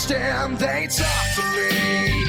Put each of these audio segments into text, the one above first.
understand, they talk to me.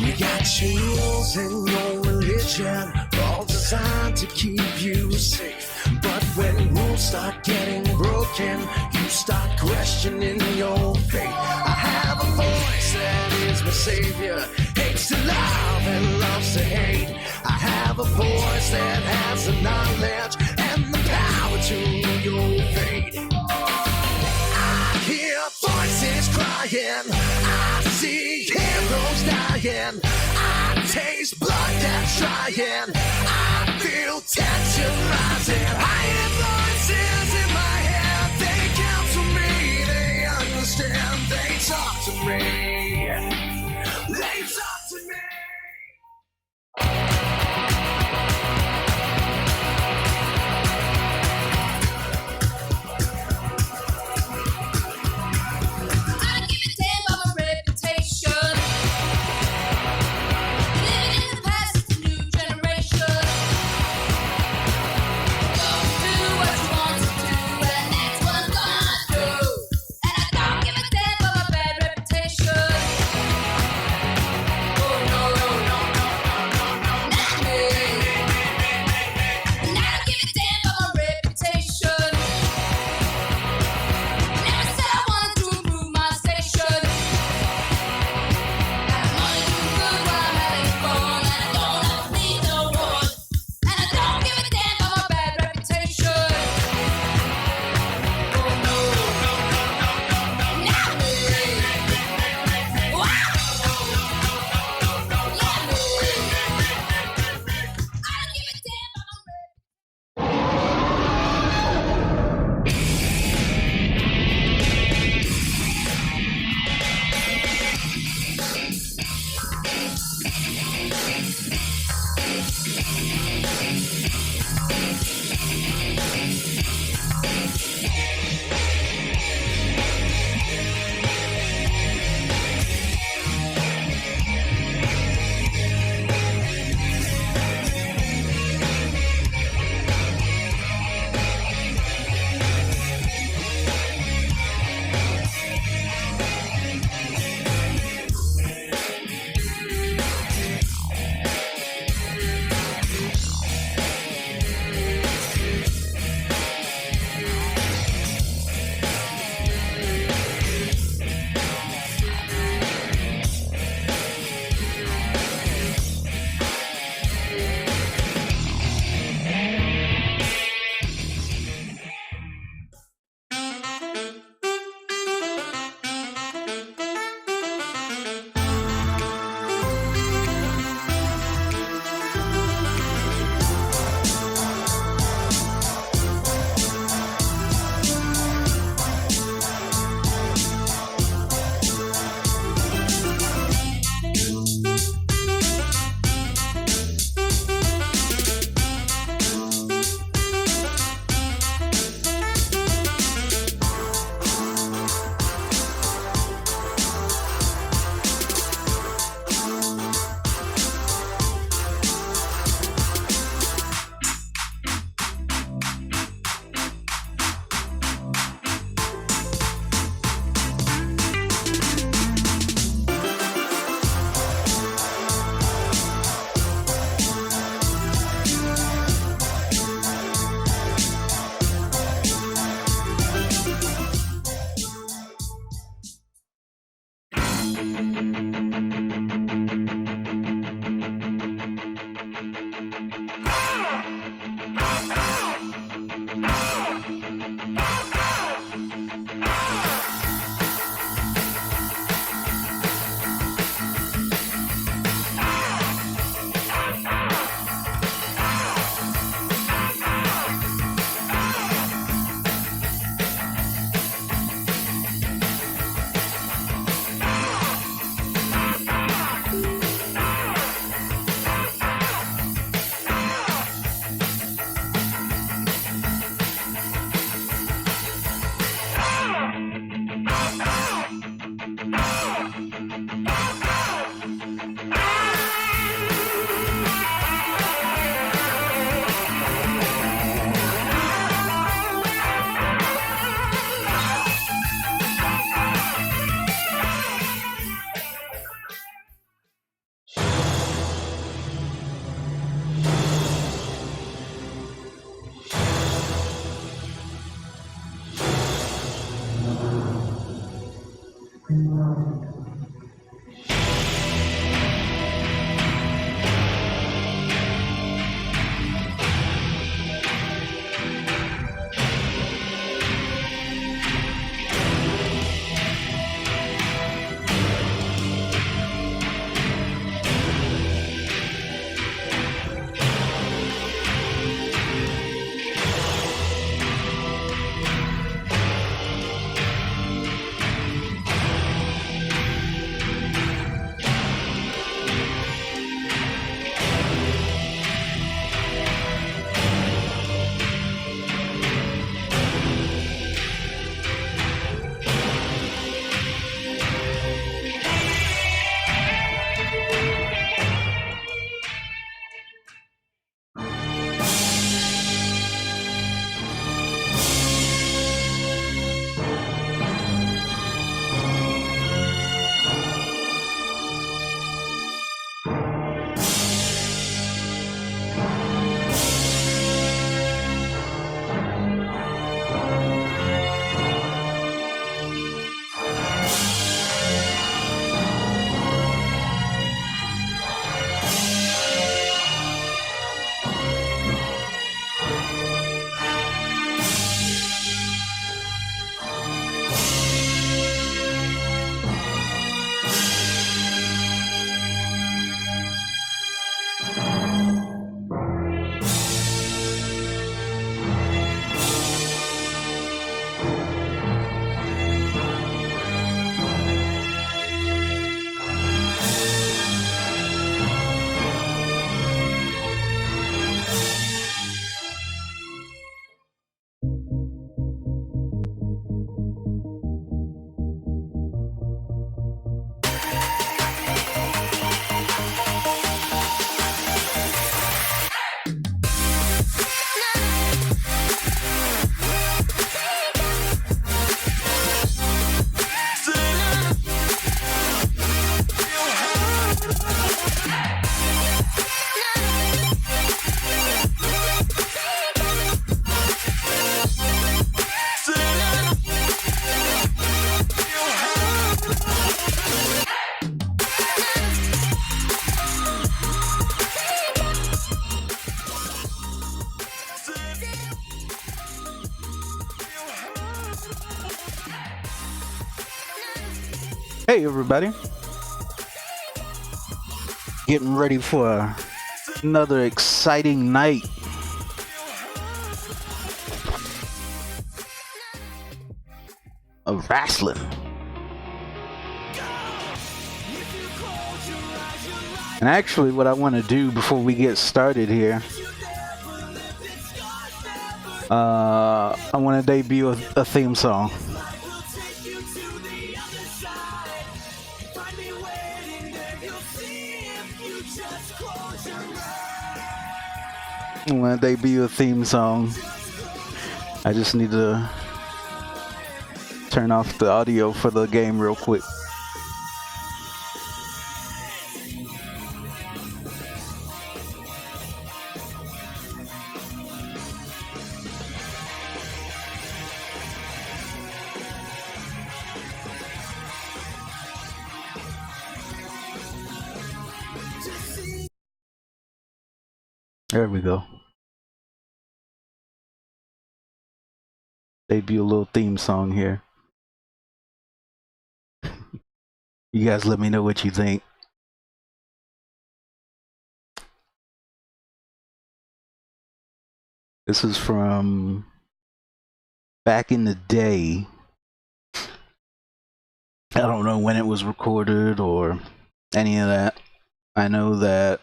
You got your rules and your religion, all designed to keep you safe. But when rules start getting broken, you start questioning your faith. I have a voice that is my savior, hates to love and loves to hate. I have a voice that has the knowledge and the power to your fate. I hear voices crying, I see heroes dying, I taste blood that's trying, I feel tension rising. I hear voices in my head, they counsel me, they understand, they talk to me. They talk to me. Hey everybody, getting ready for another exciting night of wrestling. And actually what I want to do before we get started here, I want to debut a theme song. When they debut a theme song, I just need to turn off the audio for the game real quick. There we go. Debut a little theme song here. You guys let me know what you think. This is from back in the day. I don't know when it was recorded or any of that. I know that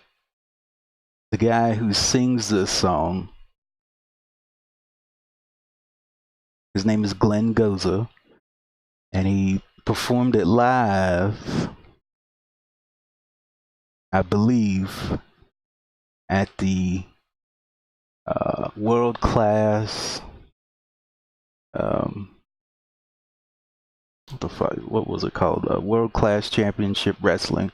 the guy who sings this song, his name is Glenn Goza, and he performed it live, I believe, at the World Class, what was it called? World Class Championship Wrestling,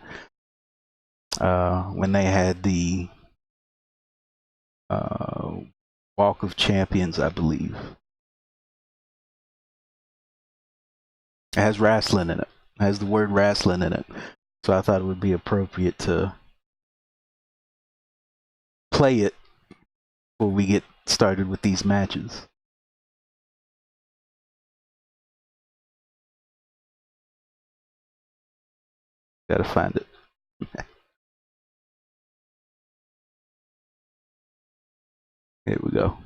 when they had the Walk of Champions, I believe. It has wrestling in it. It has the word wrestling in it. So I thought it would be appropriate to play it before we get started with these matches. Gotta find it. Here we go.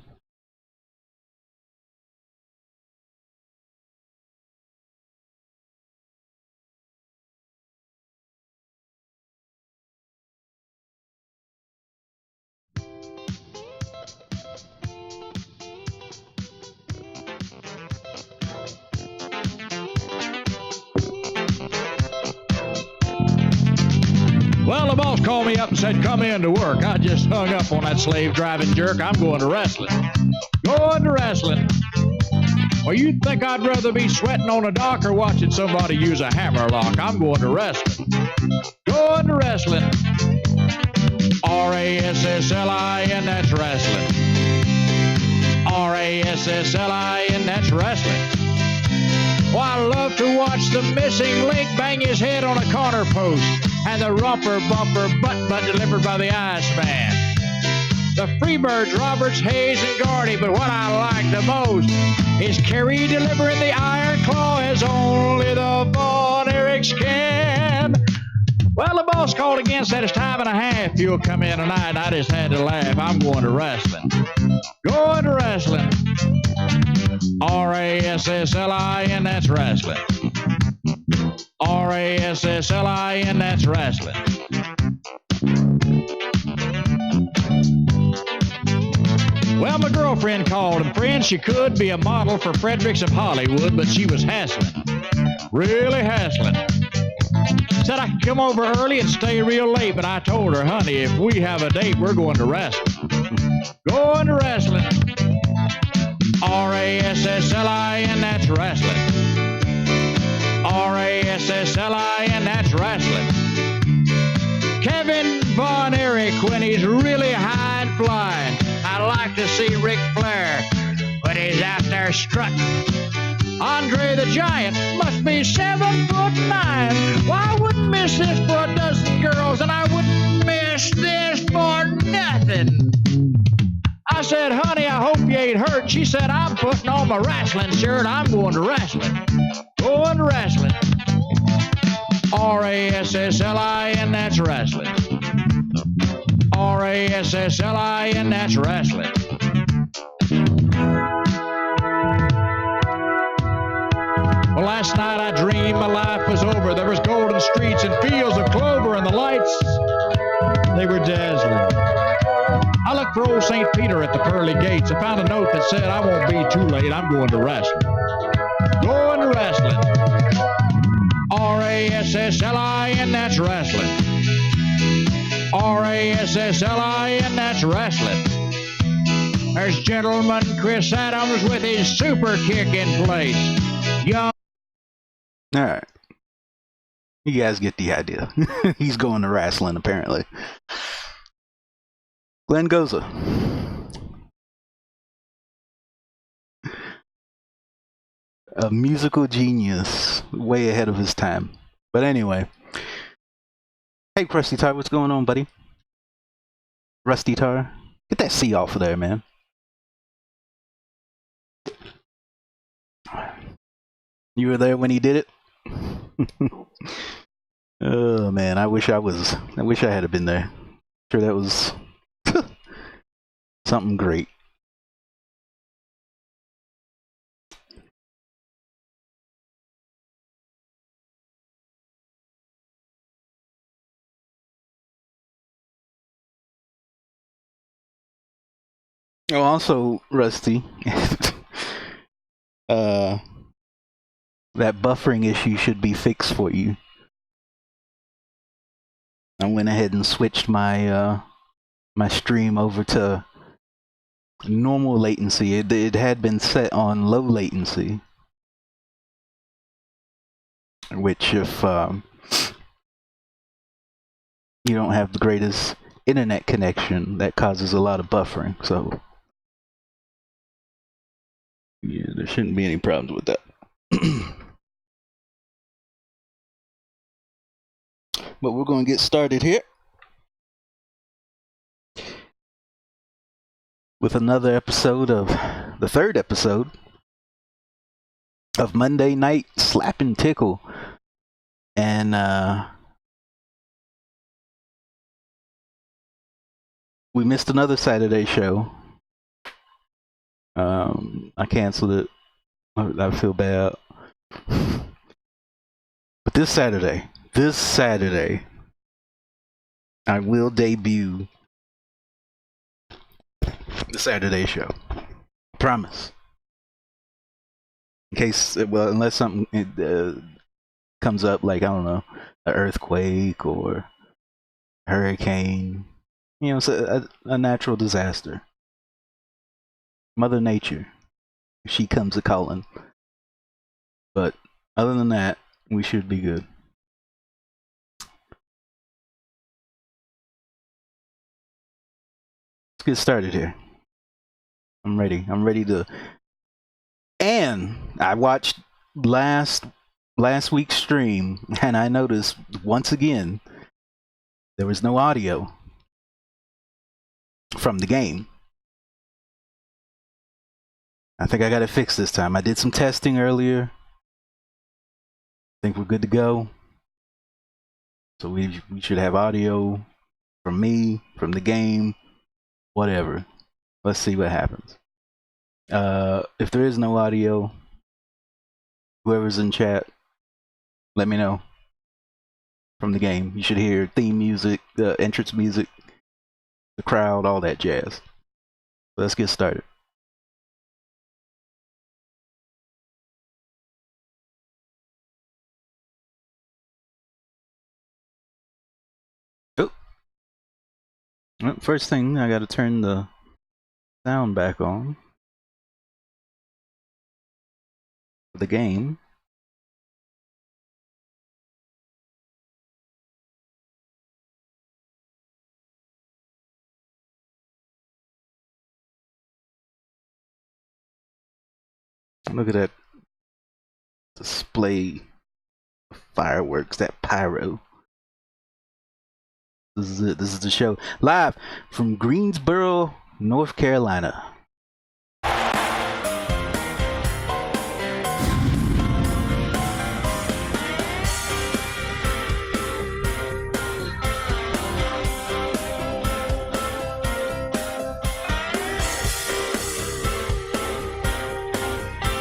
Well, the boss called me up and said, come in to work. I just hung up on that slave driving jerk. I'm going to wrestling. Going to wrestling. Well, you'd think I'd rather be sweating on a dock or watching somebody use a hammerlock. I'm going to wrestling. Going to wrestling. R-A-S-S-L-I-N, that's wrestling. R-A-S-S-L-I-N, that's wrestling. Well, I love to watch the missing link bang his head on a corner post and the romper bumper butt delivered by the Iceman. The Freebirds, Roberts, Hayes, and Gardy, but what I like the most is Kerry delivering the Iron Claw as only the Von Erichs can. Well, the boss called again, said it's time and a half. You'll come in tonight, and I just had to laugh. I'm going to wrestling. Going to wrestling. R-A-S-S-L-I-N, that's wrestling. R-A-S-S-L-I-N, that's wrestling. Well, my girlfriend called, and friend, she could be a model for Fredericks of Hollywood, but she was hassling. Really hassling. Said I could come over early and stay real late, but I told her, honey, if we have a date, we're going to wrestling. Going to wrestling. R-A-S-S-L-I-N, that's wrestling. R-A-S-S-L-I-N, that's wrestling. Kevin Von Erich, when he's really high and flying. I like to see Ric Flair when he's out there strutting. Andre the Giant must be 7'9". Well, I wouldn't miss this for a dozen girls, and I wouldn't miss this for nothing. I said, honey, I hope you ain't hurt. She said, I'm putting on my wrestling shirt. I'm going to wrestling. Going to wrestling. R-A-S-S-L-I-N, that's wrestling. R-A-S-S-L-I-N, that's wrestling. Well, last night I dreamed my life was over. There was golden streets and fields of clover, and the lights, they were dazzling. I looked for old St. Peter at the pearly gates. I found a note that said, I won't be too late. I'm going to wrestling. Going to wrestling. R-A-S-S-L-I-N, that's wrestling. R-A-S-S-L-I-N, that's wrestling. There's Gentleman Chris Adams with his super kick in place. Young. All right. You guys get the idea. He's going to wrestling, apparently. Glenn Goza. A musical genius, way ahead of his time. But anyway. Hey, Krusty Tar, what's going on, buddy? Rusty Tar? Get that C off of there, man. You were there when he did it? Oh man, I wish I had been there. Sure, that was something great. Oh, also, Rusty, that buffering issue should be fixed for you. I went ahead and switched my my stream over to normal latency. It had been set on low latency, which if you don't have the greatest internet connection, that causes a lot of buffering. So yeah, there shouldn't be any problems with that. But we're going to get started here with another episode of the third episode of Monday Night Slappin' Tickle. And we missed another Saturday show. I canceled it. I feel bad. But this Saturday, I will debut the Saturday show. Promise. In case, well, unless something comes up, like, I don't know, an earthquake or a hurricane. You know, it's a natural disaster. Mother Nature, she comes a calling. But other than that, we should be good. Let's get started here. I'm ready. I'm ready to. And I watched last week's stream, and I noticed once again there was no audio from the game. I think I got it fixed this time. I did some testing earlier. I think we're good to go. So we should have audio from me, from the game, whatever. Let's see what happens. If there is no audio, whoever's in chat, let me know from the game. You should hear theme music, the entrance music, the crowd, all that jazz. Let's get started. Well, first thing, I gotta turn the sound back on for the game. Look at that display of fireworks, that pyro. This is it. This is the show. Live from Greensboro, North Carolina.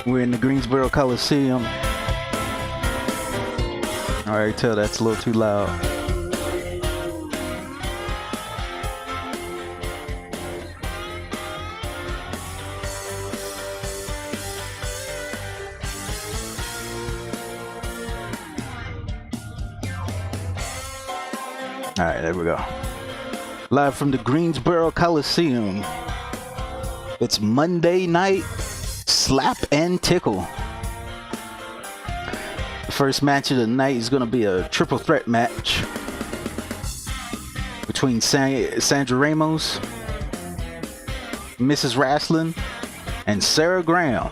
We're in the Greensboro Coliseum. Alright, tell that's a little too loud. Alright, there we go. Live from the Greensboro Coliseum. It's Monday night Slap and Tickle. The first match of the night is going to be a triple threat match between Sandra Ramos, Mrs. Wrestling, and Sarah Graham.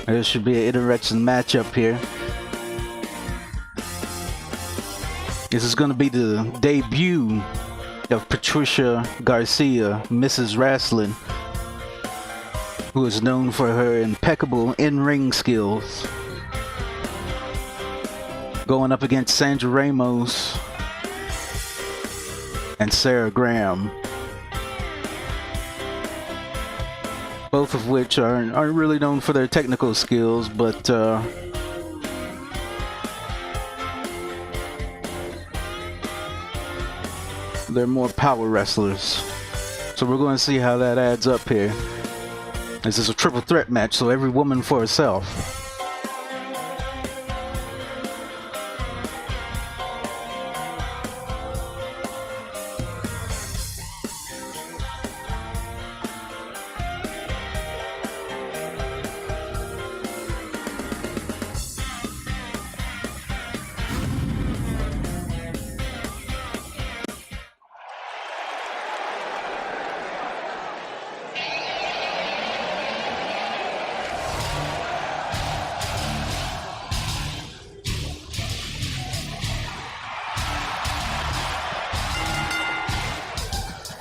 There should be an interesting matchup here. This is going to be the debut of Patricia Garcia, Mrs. Wrestling, who is known for her impeccable in-ring skills, going up against Sandra Ramos and Sarah Graham, both of which aren't really known for their technical skills, but they're more power wrestlers. So we're going to see how that adds up here. This is a triple threat match, so every woman for herself.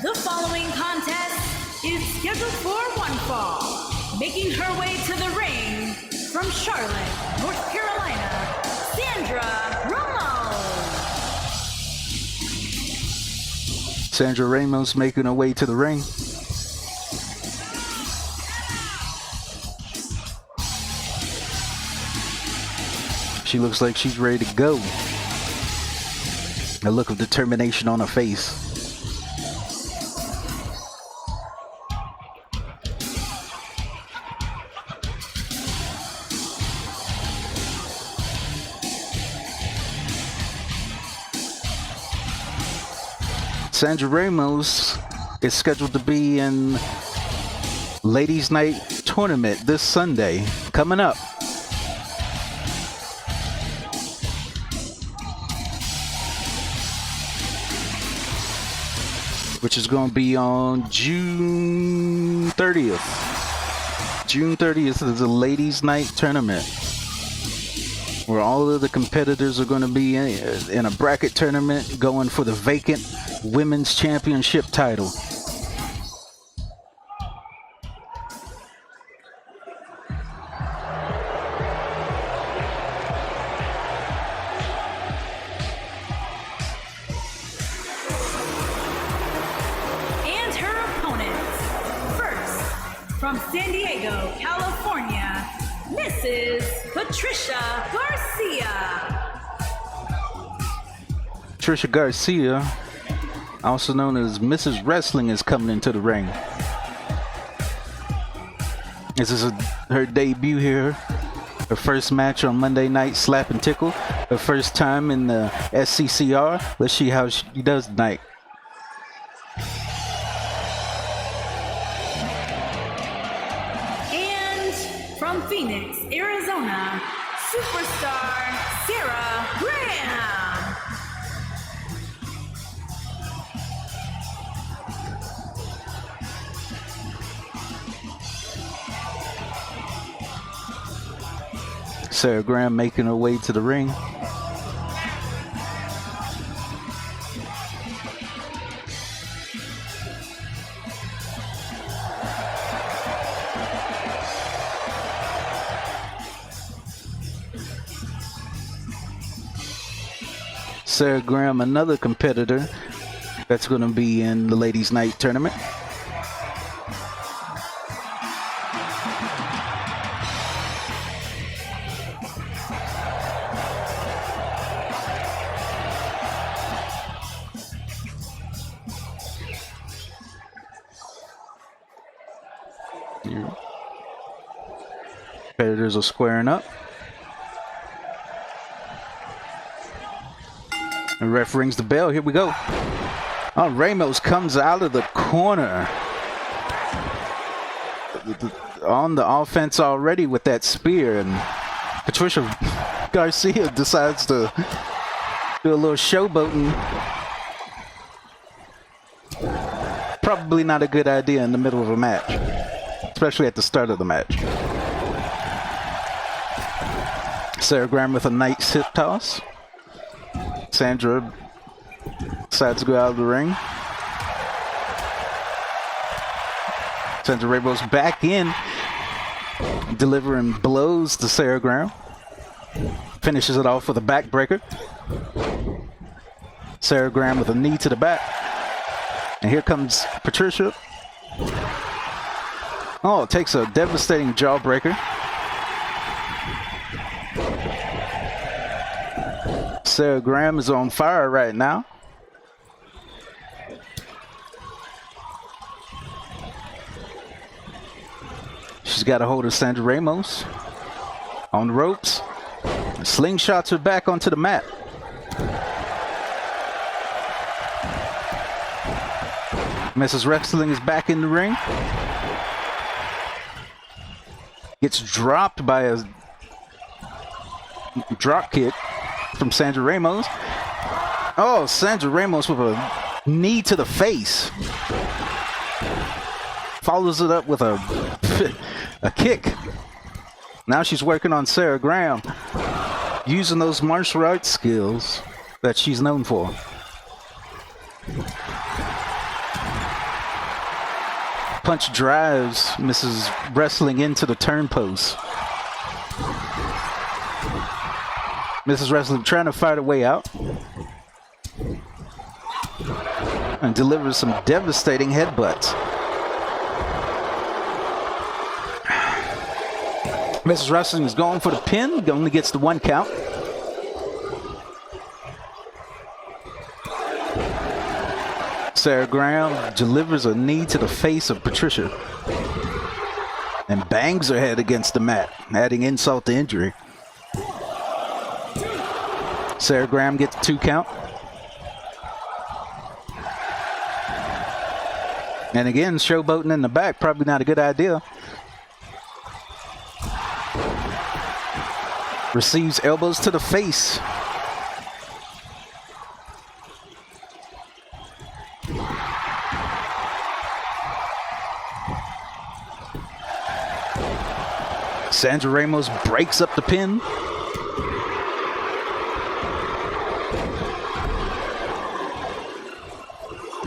The following contest is scheduled for one fall. Making her way to the ring from Charlotte, North Carolina, Sandra Ramos. Sandra Ramos making her way to the ring. She looks like she's ready to go. A look of determination on her face. Sandra Ramos is scheduled to be in Ladies Night Tournament this Sunday, coming up. Which is going to be on June 30th. June 30th is the Ladies Night Tournament, where all of the competitors are going to be in a bracket tournament going for the vacant Women's Championship title. And her opponents. First, from San Diego, California, Mrs. Patricia Garcia. Patricia Garcia, also known as Mrs. Wrestling, is coming into the ring. This is her debut here. Her first match on Monday Night Slap and Tickle. Her first time in the SCCR. Let's see how she does tonight. And from Phoenix, Arizona, superstar Sarah Graham. Sarah Graham making her way to the ring. Sarah Graham, another competitor that's going to be in the ladies' night tournament. Competitors are squaring up. The ref rings the bell. Here we go. Oh, Ramos comes out of the corner. On the offense already with that spear, and Patricia Garcia decides to do a little showboating. Probably not a good idea in the middle of a match, especially at the start of the match. Sarah Graham with a nice hip toss. Sandra decides to go out of the ring. Sandra Ramos back in, delivering blows to Sarah Graham. Finishes it off with a backbreaker. Sarah Graham with a knee to the back. And here comes Patricia. Oh, it takes a devastating jawbreaker. Sarah Graham is on fire right now. She's got a hold of Sandra Ramos on the ropes. Slingshots her back onto the mat. Mrs. Wrestling is back in the ring. Gets dropped by a drop kick from Sandra Ramos. Oh, Sandra Ramos with a knee to the face. Follows it up with a kick. Now she's working on Sarah Graham, using those martial arts skills that she's known for. Punch drives Mrs. Wrestling into the turn post. Mrs. Wrestling trying to fight her way out and delivers some devastating headbutts. Mrs. Wrestling is going for the pin, only gets the 1 count. Sarah Graham delivers a knee to the face of Patricia and bangs her head against the mat, adding insult to injury. Sarah Graham gets the 2 count. And again, showboating in the back, probably not a good idea. Receives elbows to the face. Sandra Ramos breaks up the pin.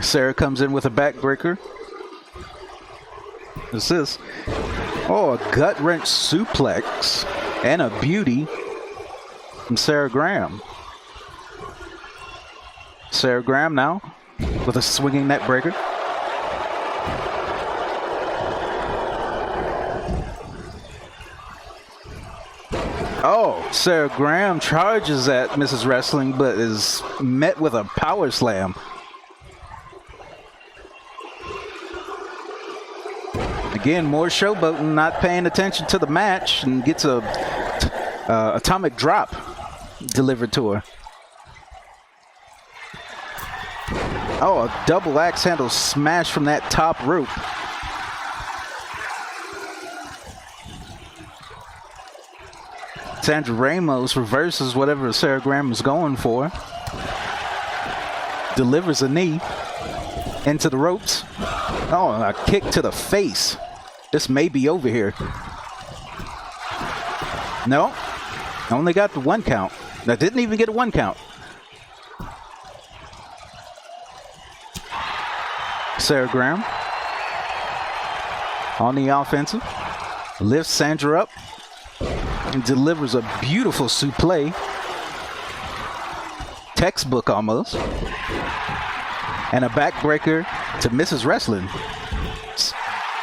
Sarah comes in with a backbreaker. What's this? Oh, a gut wrench suplex and a beauty from Sarah Graham. Sarah Graham now with a swinging neck breaker. Oh, Sarah Graham charges at Mrs. Wrestling, but is met with a power slam. Again, more showboating, not paying attention to the match, and gets a atomic drop delivered to her. Oh, a double axe handle smash from that top rope. Sandra Ramos reverses whatever Sarah Graham is going for. Delivers a knee into the ropes. Oh, and a kick to the face. This may be over here. No, only got the 1 count. That didn't even get a 1 count. Sarah Graham on the offensive. Lifts Sandra up and delivers a beautiful suplex. Textbook almost. And a backbreaker to Mrs. Wrestling.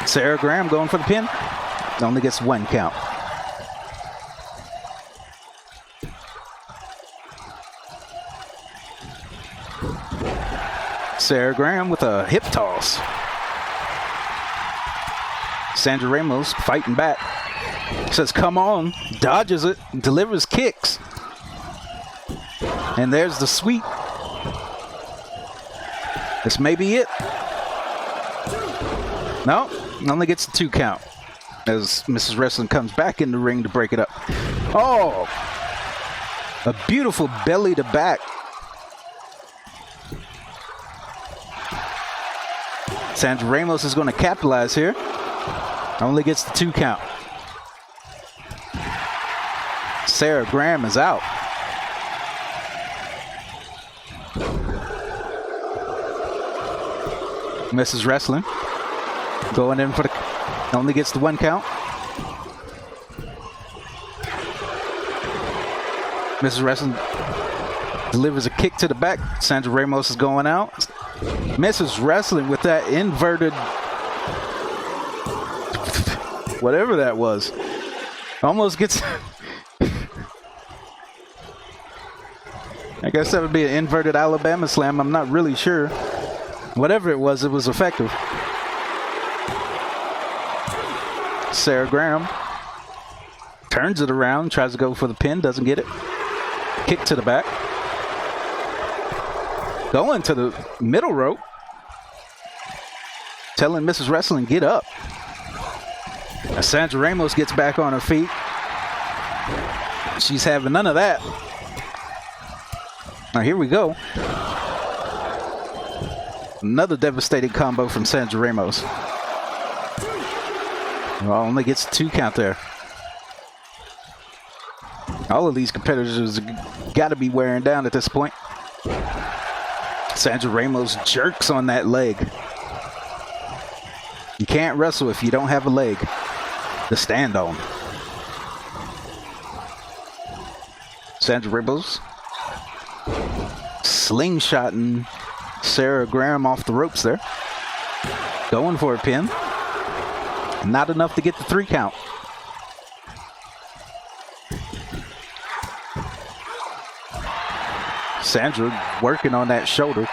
Sarah Graham going for the pin. Only gets 1 count. Sarah Graham with a hip toss. Sandra Ramos fighting back. Says, come on. Dodges it. Delivers kicks. And there's the sweep. This may be it. No, only gets a 2 count. As Mrs. Wrestling comes back in the ring to break it up. Oh! A beautiful belly to back. Sandra Ramos is going to capitalize here. Only gets the 2 count. Sarah Graham is out. Mrs. Wrestling going in for the... Only gets the 1 count. Mrs. Wrestling delivers a kick to the back. Sandra Ramos is going out. Mrs. Wrestling with that inverted... whatever that was. Almost gets... I guess that would be an inverted Alabama slam. I'm not really sure. Whatever it was effective. Sarah Graham turns it around, tries to go for the pin, doesn't get it. Kick to the back. Going to the middle rope. Telling Mrs. Wrestling, get up. As Sandra Ramos gets back on her feet. She's having none of that. Now here we go. Another devastating combo from Sandra Ramos. Well, only gets a 2 count there. All of these competitors got to be wearing down at this point. Sandra Ramos jerks on that leg. You can't wrestle if you don't have a leg to stand on. Sandra Ramos slingshotting Sarah Graham off the ropes there. Going for a pin. Not enough to get the 3 count. Sandra working on that shoulder.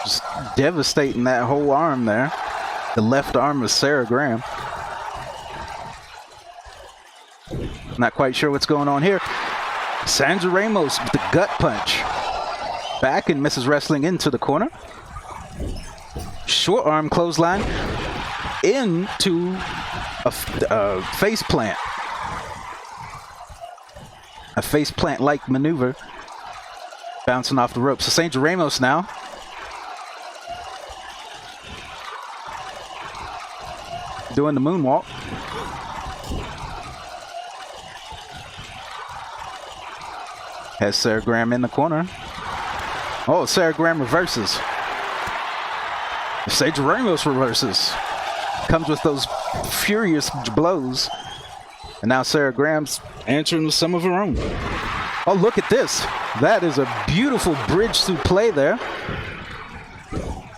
Just devastating that whole arm there. The left arm of Sarah Graham. Not quite sure what's going on here. Sandra Ramos with the gut punch. Back and Mrs. Wrestling into the corner. Short arm clothesline into a face plant. A face plant like maneuver. Bouncing off the ropes. So Sandra Ramos now. Doing the moonwalk. Has Sarah Graham in the corner. Oh, Sarah Graham reverses. Sandra Ramos reverses. Comes with those furious blows. And now Sarah Graham's answering with some of her own. Oh, look at this. That is a beautiful bridge through play there.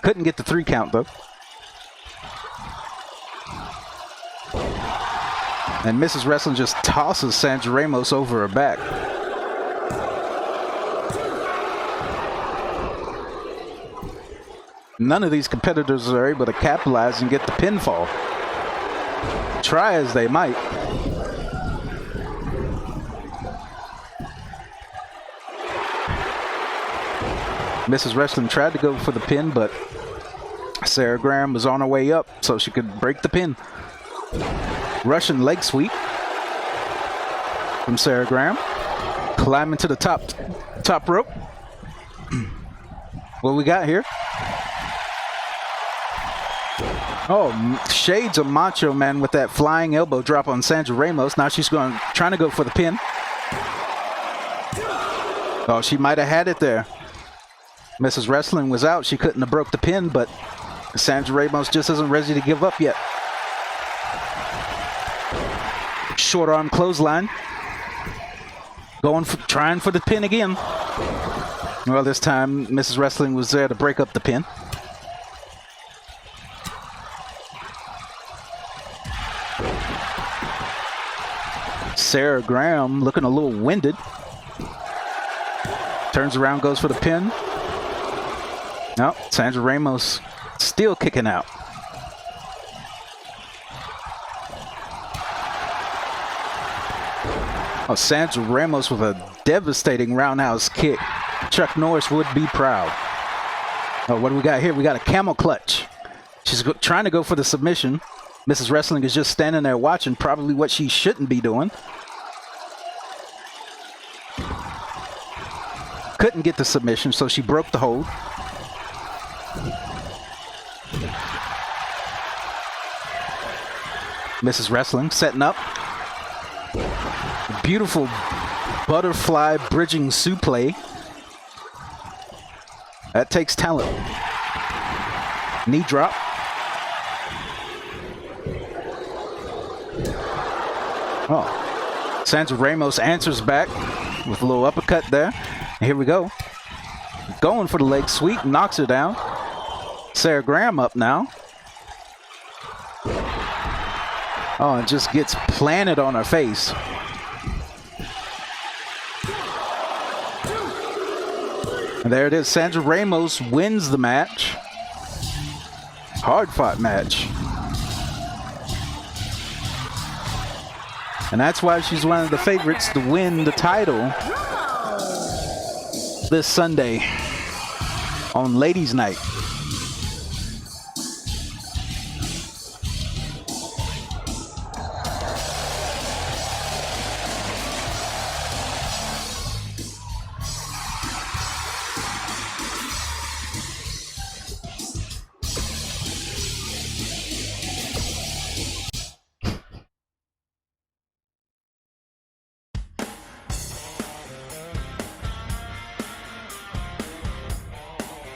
Couldn't get the 3 count, though. And Mrs. Wrestling just tosses Sandra Ramos over her back. None of these competitors are able to capitalize and get the pinfall. Try as they might. Mrs. Wrestling tried to go for the pin, but Sarah Graham was on her way up so she could break the pin. Russian leg sweep from Sarah Graham. Climbing to the top rope. What we got here? Oh, shades of Macho Man with that flying elbow drop on Sandra Ramos. Now she's trying to go for the pin. Oh, she might have had it there. Mrs. Wrestling was out. She couldn't have broke the pin, but Sandra Ramos just isn't ready to give up yet. Short arm clothesline. Trying for the pin again. Well, this time Mrs. Wrestling was there to break up the pin. Sarah Graham looking a little winded. Turns around, goes for the pin. No, Sandra Ramos still kicking out. Oh, Sandra Ramos with a devastating roundhouse kick. Chuck Norris would be proud. Oh, what do we got here? We got a camel clutch. She's trying to go for the submission. Mrs. Wrestling is just standing there watching, probably what she shouldn't be doing. Couldn't get the submission, so she broke the hold. Mrs. Wrestling setting up. Beautiful butterfly bridging suplex. That takes talent. Knee drop. Oh, Sandra Ramos answers back with a little uppercut there. And here we go. Going for the leg sweep, knocks her down. Sarah Graham up now. Oh, and just gets planted on her face. And there it is. Sandra Ramos wins the match. Hard fought match. And that's why she's one of the favorites to win the title this Sunday on Ladies' Night.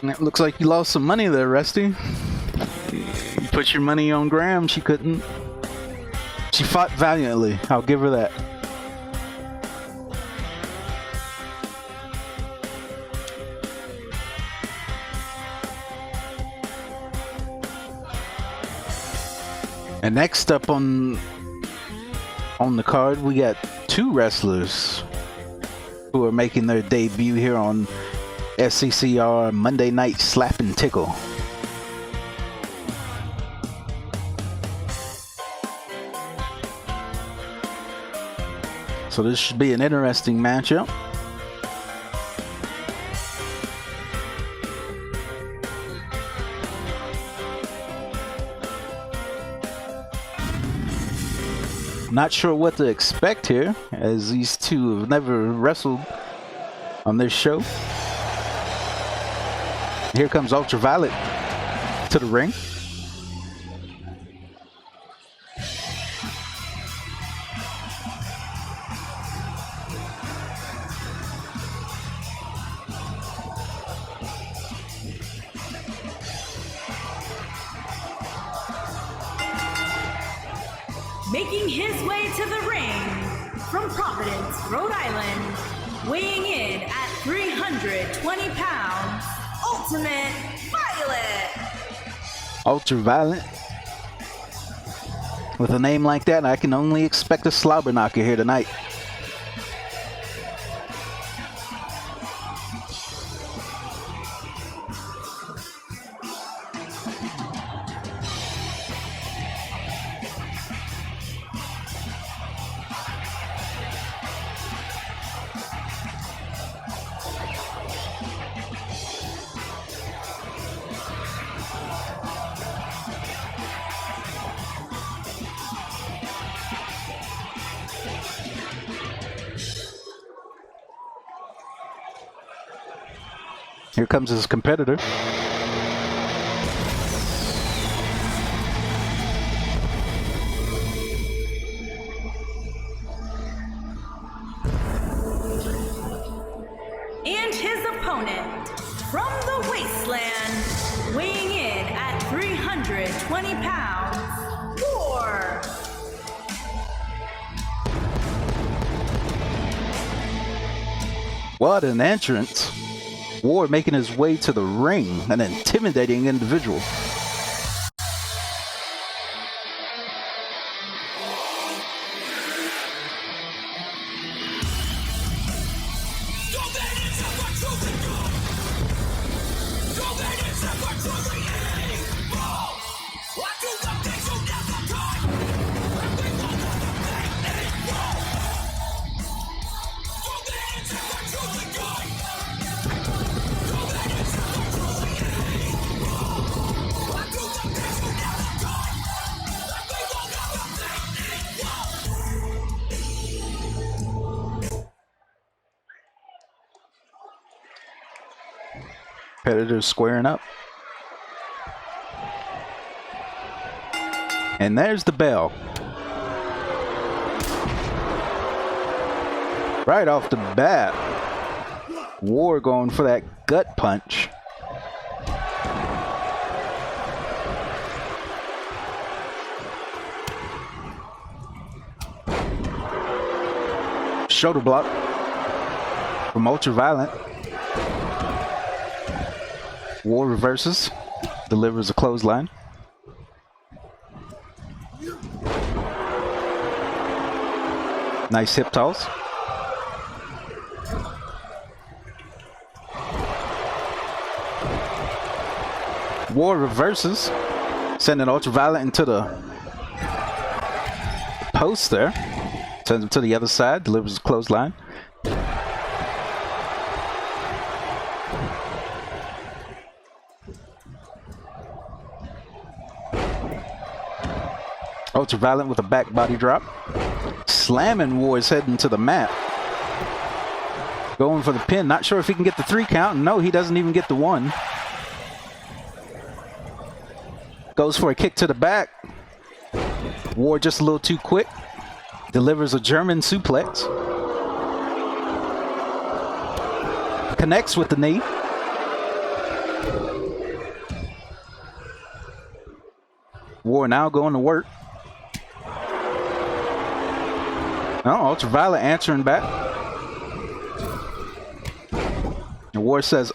It looks like you lost some money there, Rusty. You put your money on Graham, she couldn't. She fought valiantly, I'll give her that. And next up on the card, we got two wrestlers who are making their debut here on SCCR Monday Night Slap and Tickle. So this should be an interesting matchup. Not sure what to expect here, as these two have never wrestled on this show. Here comes Ultraviolet to the ring. Making his way to the ring from Providence, Rhode Island, weighing in at 320 pounds, Ultimate Violet. Ultraviolet. With a name like that, I can only expect a slobber knocker here tonight. Here comes his competitor. And his opponent from the wasteland, weighing in at 320 pounds, War. What an entrance. War making his way to the ring, an intimidating individual. Competitors squaring up. And there's the bell. Right off the bat, War going for that gut punch. Shoulder block from Ultraviolet. War reverses, delivers a clothesline. Nice hip toss. War reverses, sending Ultraviolet into the post there. Sends him to the other side, delivers a clothesline. Ultraviolet with a back body drop. Slamming War's head into the mat. Going for the pin. Not sure if he can get the 3 count. No, he doesn't even get the 1. Goes for a kick to the back. War just a little too quick. Delivers a German suplex. Connects with the knee. War now going to work. No, Ultraviolet answering back. And War says,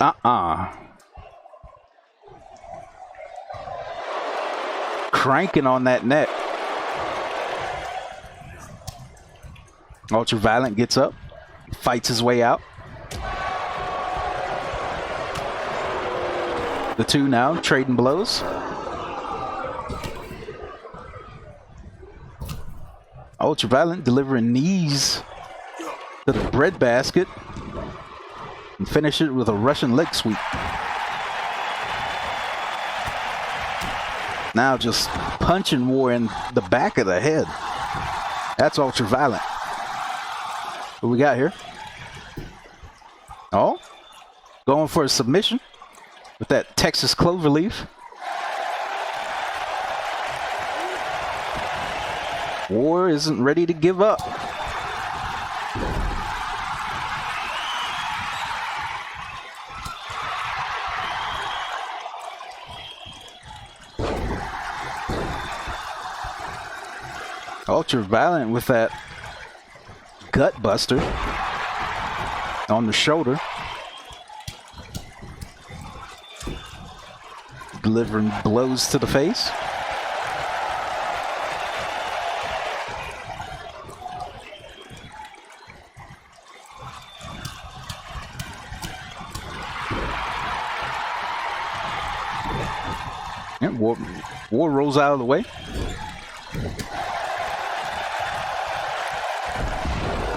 Cranking on that neck. Ultraviolet gets up, fights his way out. The two now trading blows. Ultraviolet delivering knees to the breadbasket and finish it with a Russian leg sweep. Now just punching War in the back of the head. That's Ultraviolet. What we got here? Oh, going for a submission with that Texas cloverleaf. War isn't ready to give up. Ultraviolet with that gut buster on the shoulder. Delivering blows to the face. And War rolls out of the way.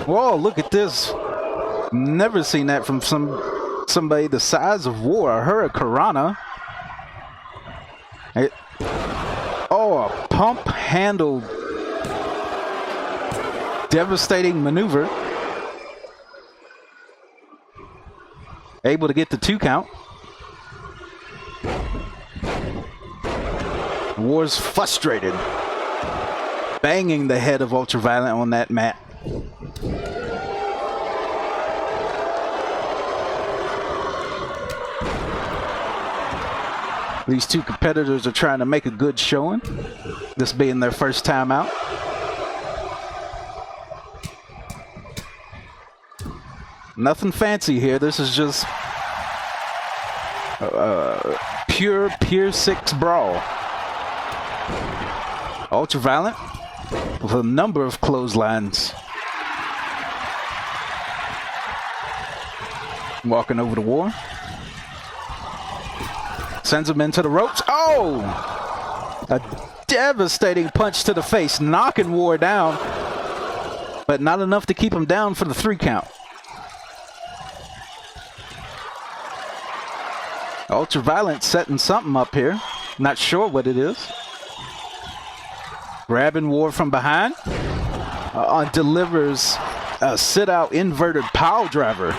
Whoa, look at this. Never seen that from somebody the size of War. A Hurricanrana. A pump handled devastating maneuver. Able to get the 2 count. War's frustrated. Banging the head of Ultraviolet on that mat. These two competitors are trying to make a good showing, this being their first time out. Nothing fancy here. This is just pure 6 brawl. Ultraviolet with a number of clotheslines. Walking over to War. Sends him into the ropes. Oh! A devastating punch to the face, knocking War down, but not enough to keep him down for the 3 count. Ultraviolet setting something up here. Not sure what it is. Grabbing War from behind. Delivers a sit-out inverted pile driver.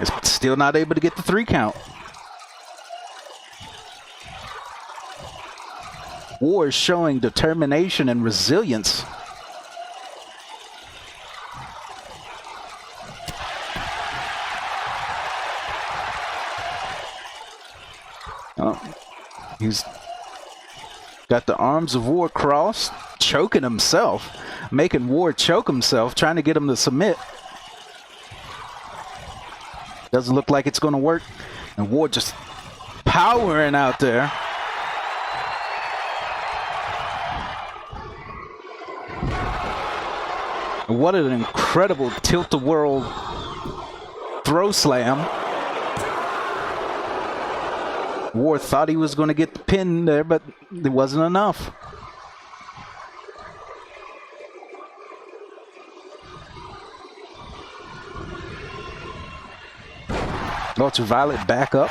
Is still not able to get the 3 count. War is showing determination and resilience. He's got the arms of War crossed, choking himself, making War choke himself, trying to get him to submit. Doesn't look like it's going to work. And War just powering out there. What an incredible tilt-a-whirl throw slam. War thought he was going to get the pin there, but it wasn't enough. Ultraviolet back up.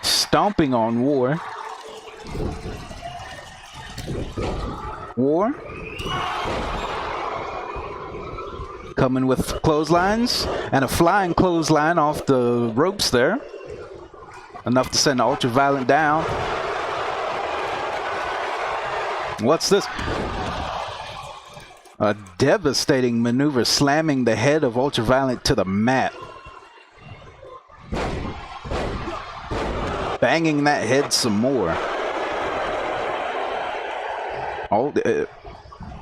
Stomping on War. War. Coming with clotheslines and a flying clothesline off the ropes there. Enough to send Ultraviolet down. What's this? A devastating maneuver, slamming the head of Ultraviolet to the mat. Banging that head some more.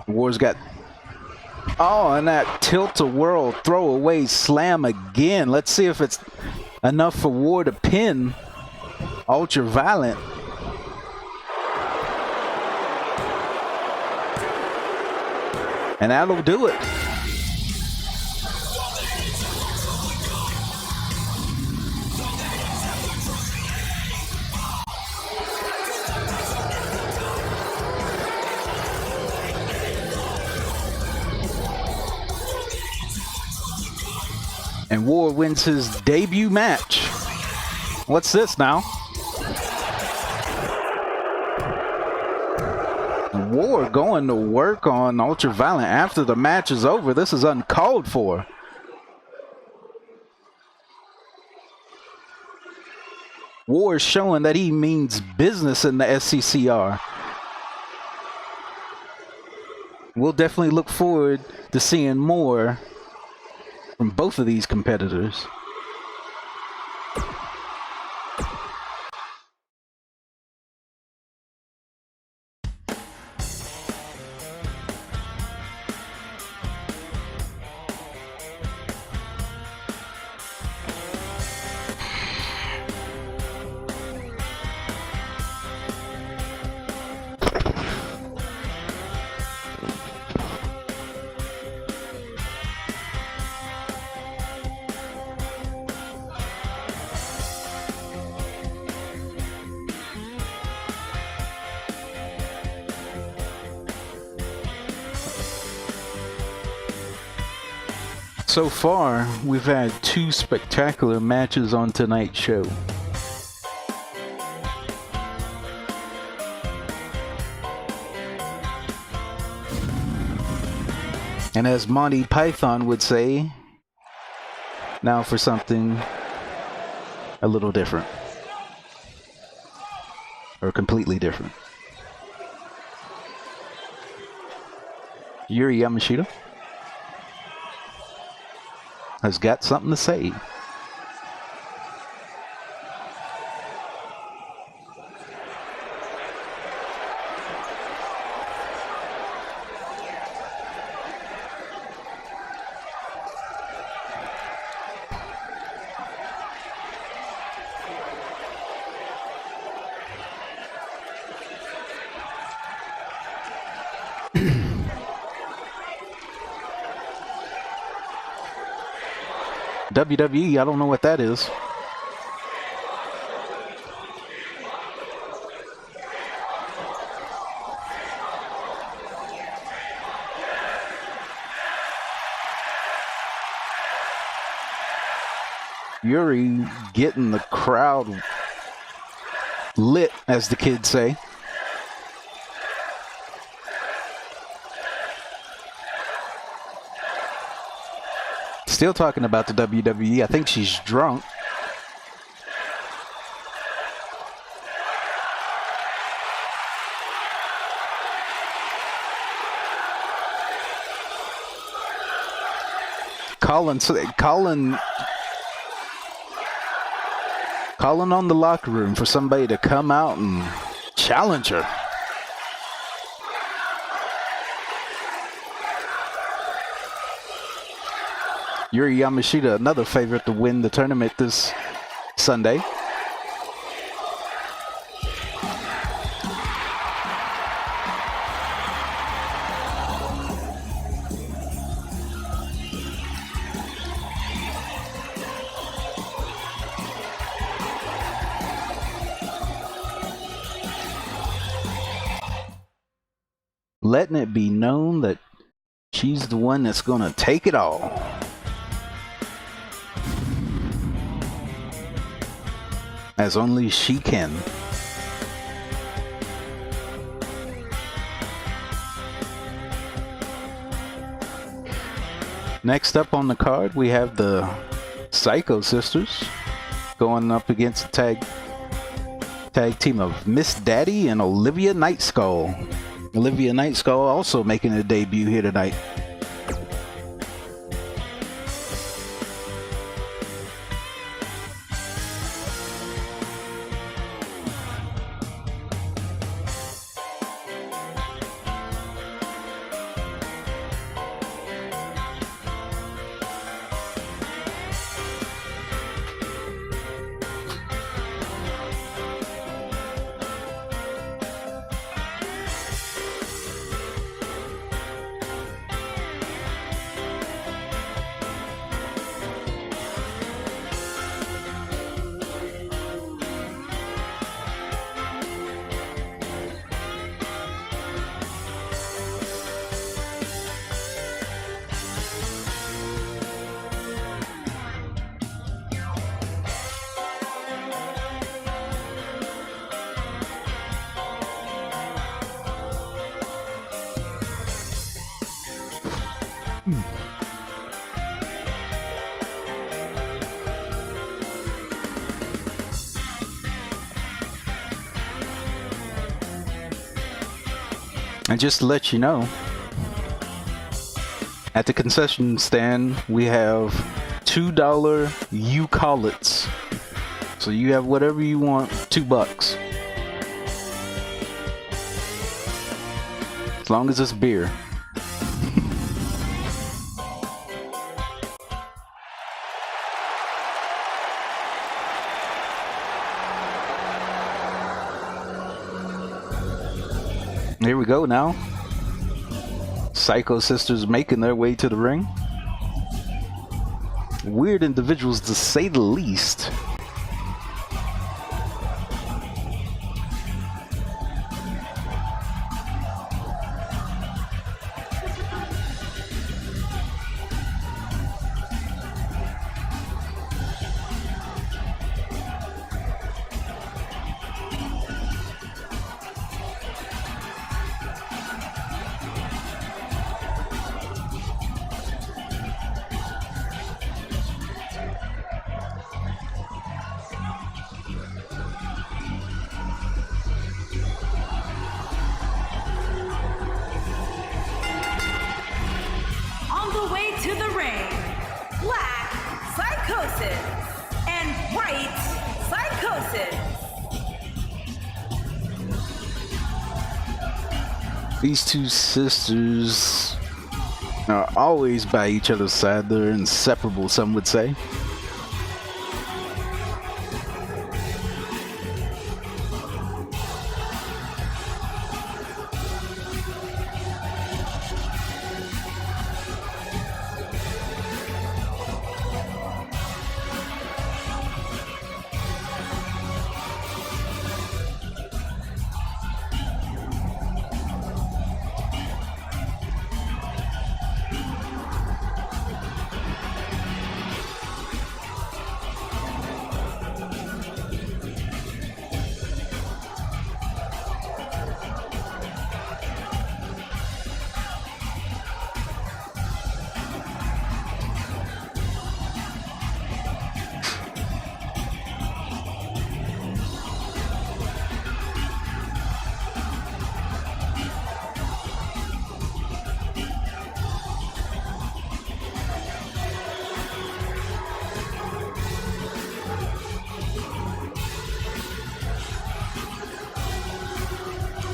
War's got... Oh, and that tilt-a-whirl throwaway slam again. Let's see if it's enough for War to pin Ultraviolet. And that'll do it. And War wins his debut match. What's this now? War going to work on Ultraviolet after the match is over. This is uncalled for. War is showing that he means business in the SCCR. We'll definitely look forward to seeing more from both of these competitors. So far, we've had 2 spectacular matches on tonight's show. And as Monty Python would say, now for something a little different. Or completely different. Yuri Yamashita has got something to say. WWE, I don't know what that is. Yuri getting the crowd lit, as the kids say. Still talking about the WWE. I think she's drunk. Calling on the locker room for somebody to come out and challenge her. Yuri Yamashita, another favorite to win the tournament this Sunday. Letting it be known that she's the one that's going to take it all. As only she can. Next up on the card, we have the Psycho Sisters going up against the tag team of Miss Daddy and Olivia Nightskull. Olivia Nightskull also making a debut here tonight. And just to let you know, at the concession stand, we have $2 you call it's. So you have whatever you want, $2. As long as it's beer. Here we go now. Psycho Sisters making their way to the ring. Weird individuals to say the least. These two sisters are always by each other's side. They're inseparable, some would say.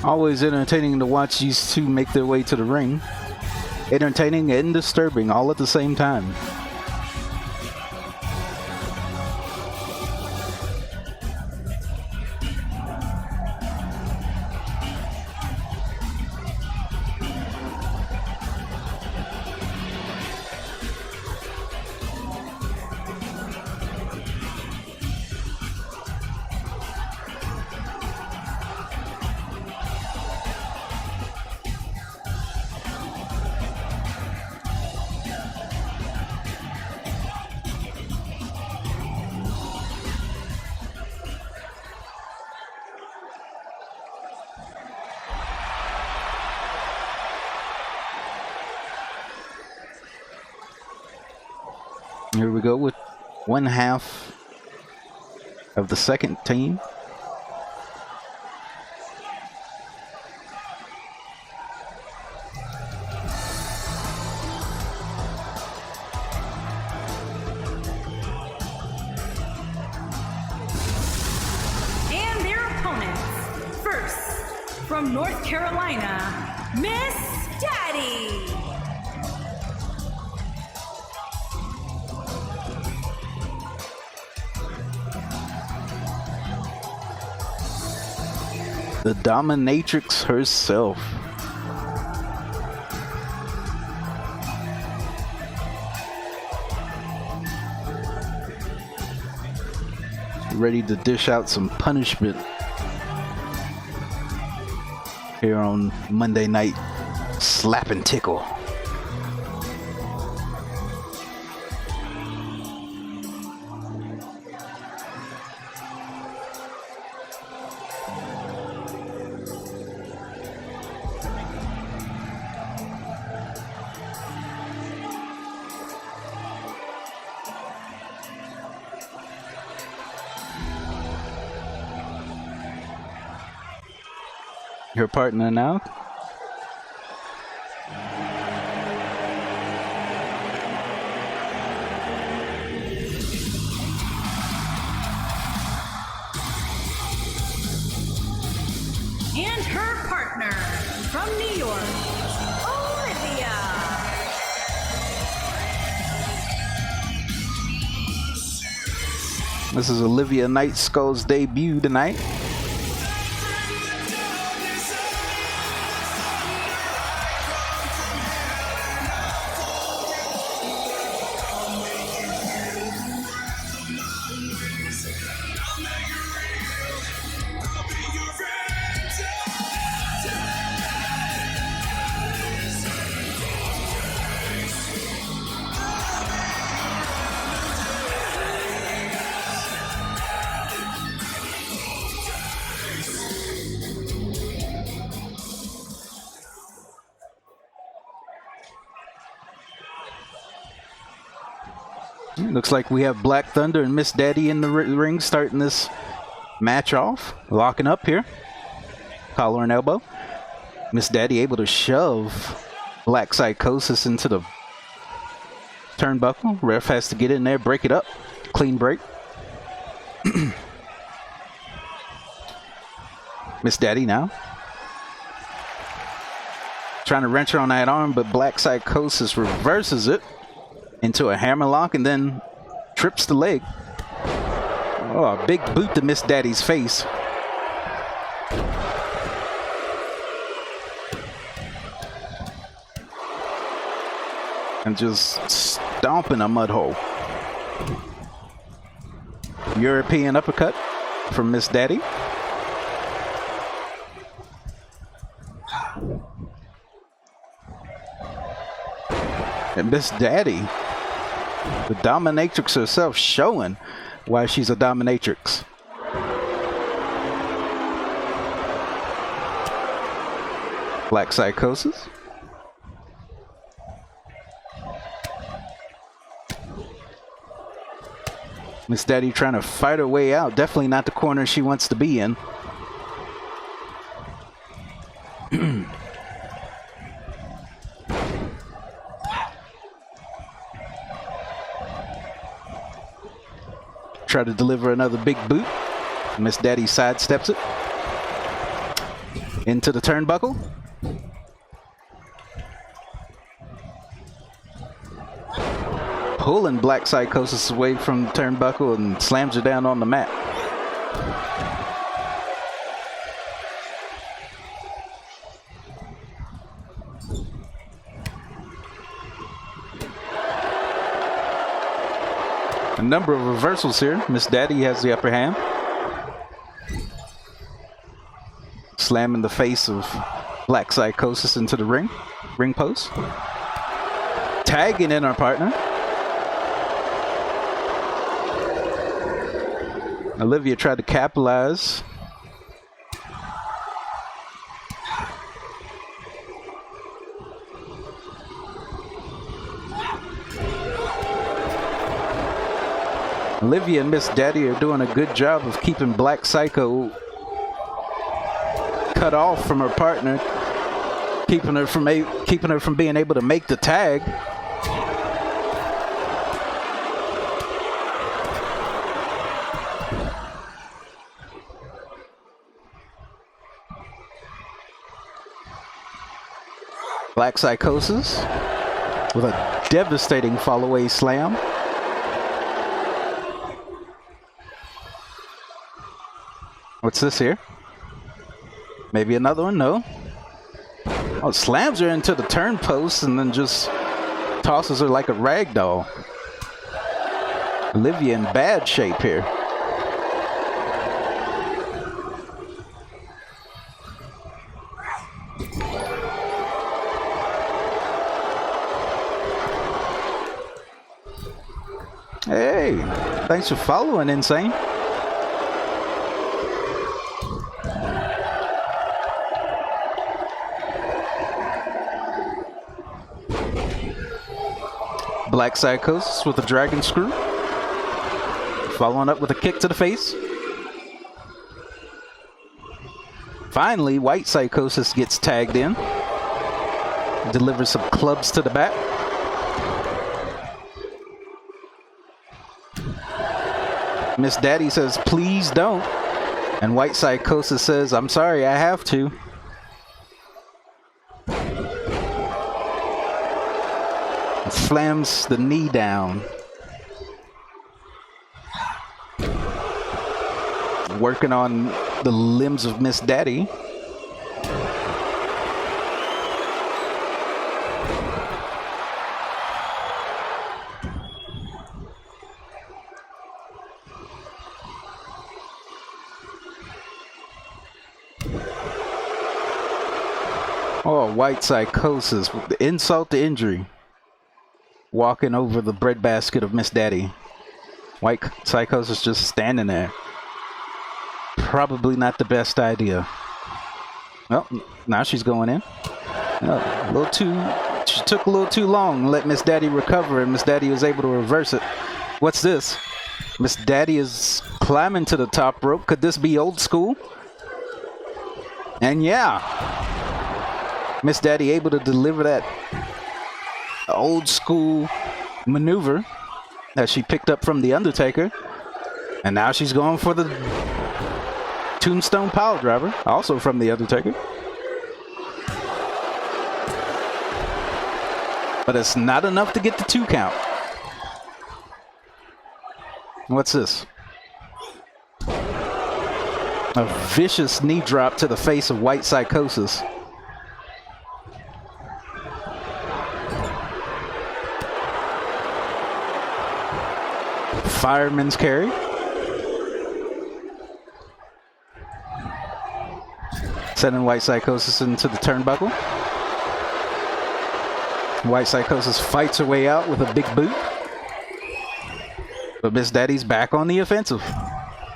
Always entertaining to watch these two make their way to the ring. Entertaining and disturbing all at the same time. Here we go with one half of the second team. And their opponents. First, from North Carolina, Miss Daddy. The dominatrix herself. Ready to dish out some punishment here on Monday Night Slap and Tickle. Your partner now. And her partner from New York, Olivia. This is Olivia Night Skull's debut tonight. Looks like we have Black Thunder and Miss Daddy in the ring starting this match off. Locking up here. Collar and elbow. Miss Daddy able to shove Black Psychosis into the turnbuckle. Ref has to get in there, break it up. Clean break. Miss Daddy now. Trying to wrench her on that arm, but Black Psychosis reverses it into a hammerlock and then trips the leg. Oh, a big boot to Miss Daddy's face. And just stomping a mud hole. European uppercut from Miss Daddy. And Miss Daddy, the dominatrix herself, showing why she's a dominatrix. Black Psychosis. Miss Daddy trying to fight her way out. Definitely not the corner she wants to be in. Try to deliver another big boot. Miss Daddy sidesteps it. Into the turnbuckle. Pulling Black Psychosis away from the turnbuckle and slams her down on the mat. A number of reversals here. Miss Daddy has the upper hand. Slamming the face of Black Psychosis into the ring post. Tagging in our partner. Olivia tried to capitalize. Olivia and Miss Daddy are doing a good job of keeping Black Psycho cut off from her partner, keeping her from being able to make the tag. Black Psychosis with a devastating fall-away slam. What's this here? Maybe another one? No. Oh, slams her into the turn post and then just tosses her like a rag doll. Olivia in bad shape here. Hey, thanks for following, Insane. Black Psychosis with a dragon screw. Following up with a kick to the face. Finally, White Psychosis gets tagged in. Delivers some clubs to the back. Miss Daddy says, please don't. And White Psychosis says, I'm sorry, I have to. Slams the knee down. Working on the limbs of Miss Daddy. Oh, White Psychosis with the insult to injury. Walking over the breadbasket of Miss Daddy. White Psychosis just standing there. Probably not the best idea. Well, now she's going in. She took a little too long to let Miss Daddy recover, and Miss Daddy was able to reverse it. What's this? Miss Daddy is climbing to the top rope. Could this be old school? And yeah, Miss Daddy able to deliver that old school maneuver that she picked up from The Undertaker. And now she's going for the Tombstone Pile Driver, also from The Undertaker. But it's not enough to get the 2 count. What's this? A vicious knee drop to the face of White Psychosis. Fireman's carry. Sending White Psychosis into the turnbuckle. White Psychosis fights her way out with a big boot. But Miss Daddy's back on the offensive.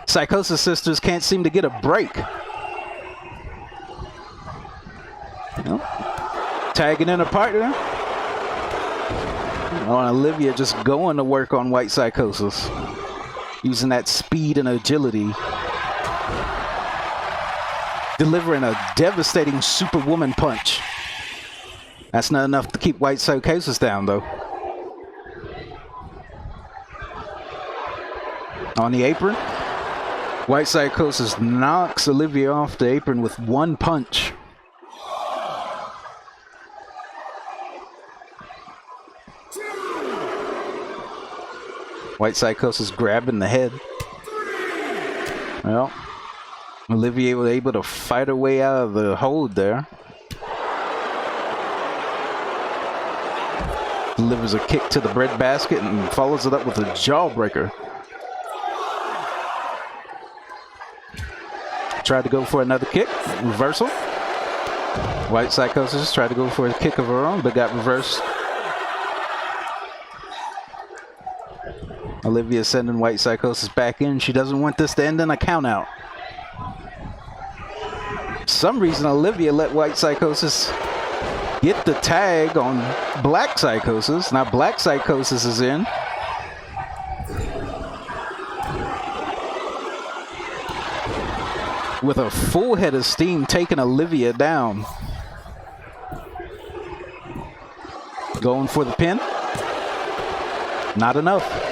Psychosis sisters can't seem to get a break. Tagging in a partner. On Olivia just going to work on White Psychosis. Using that speed and agility. Delivering a devastating Superwoman punch. That's not enough to keep White Psychosis down, though. On the apron, White Psychosis knocks Olivia off the apron with one punch. White Psychosis grabbing the head. Well, Olivia was able to fight her way out of the hold there. Delivers a kick to the bread basket and follows it up with a jawbreaker. Tried to go for another kick, reversal. White Psychosis tried to go for a kick of her own, but got reversed. Olivia sending White Psychosis back in. She doesn't want this to end in a count out. For some reason, Olivia let White Psychosis get the tag on Black Psychosis. Now Black Psychosis is in. With a full head of steam taking Olivia down. Going for the pin. Not enough.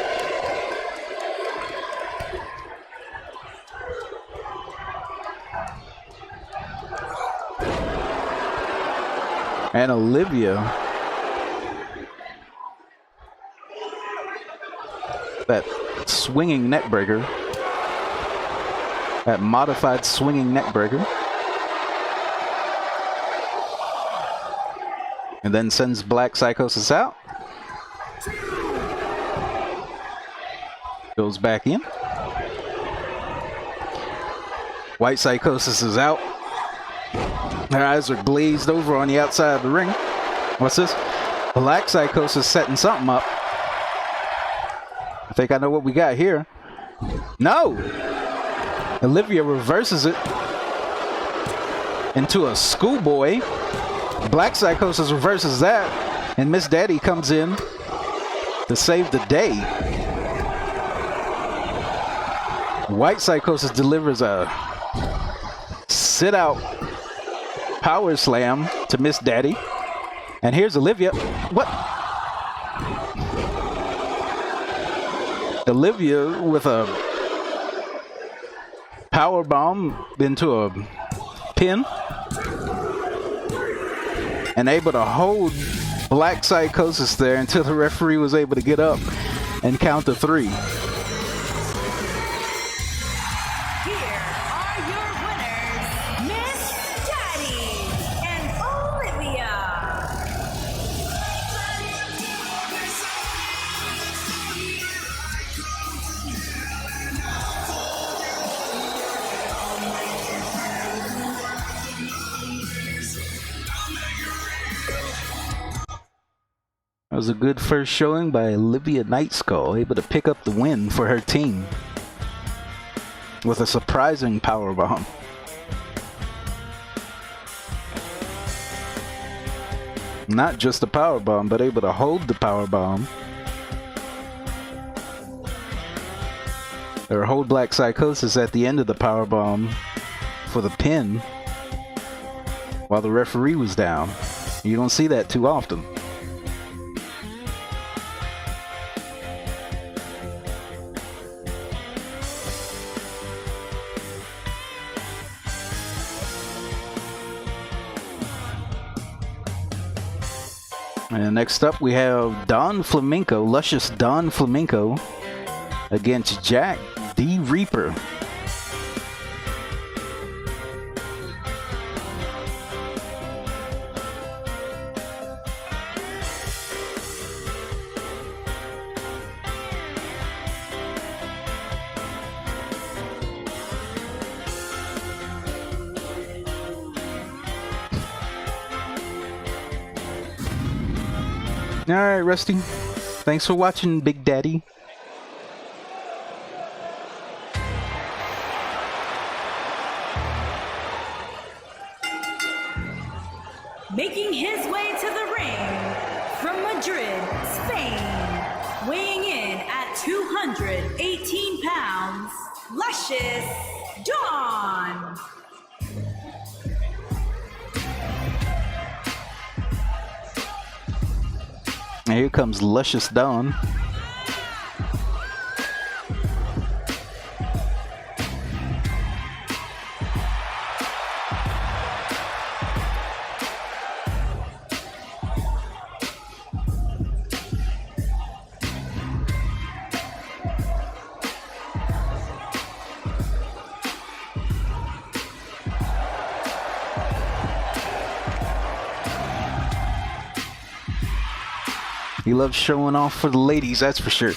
And Olivia, that swinging neckbreaker, that modified swinging neckbreaker, and then sends Black Psychosis out. Goes back in. White Psychosis is out. Her eyes are glazed over on the outside of the ring. What's this? Black Psychosis setting something up. I think I know what we got here. No! Olivia reverses it into a schoolboy. Black Psychosis reverses that. And Miss Daddy comes in to save the day. White Psychosis delivers a sit-out power slam to Miss Daddy. And here's Olivia. What? Olivia with a power bomb into a pin. And able to hold Black Psychosis there until the referee was able to get up and count to 3. That was a good first showing by Olivia Nightskull, able to pick up the win for her team with a surprising powerbomb. Not just a powerbomb, but able to hold the powerbomb. Or hold Black Psychosis at the end of the powerbomb for the pin while the referee was down. You don't see that too often. And next up we have Don Flamenco, Luscious Don Flamenco against Jack D. Reaper. All right, Rusty. Thanks for watching, Big Daddy. Making his way to the ring from Madrid, Spain, weighing in at 218 pounds, Luscious Dawn. And here comes Luscious Dawn. He loves showing off for the ladies, that's for sure.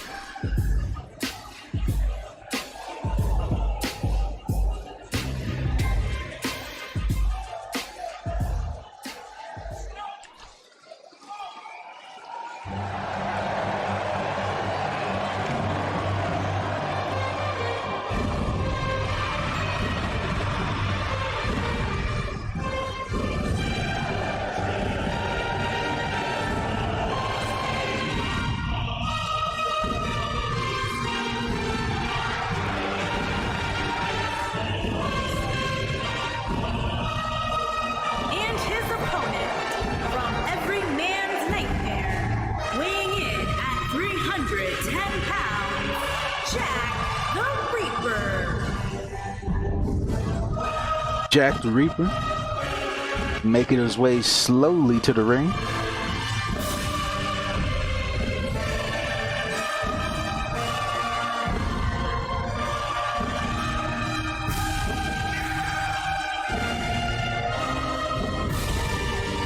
And his opponent, from every man's nightmare, weighing in at 310 pounds, Jack the Reaper. Jack the Reaper making his way slowly to the ring.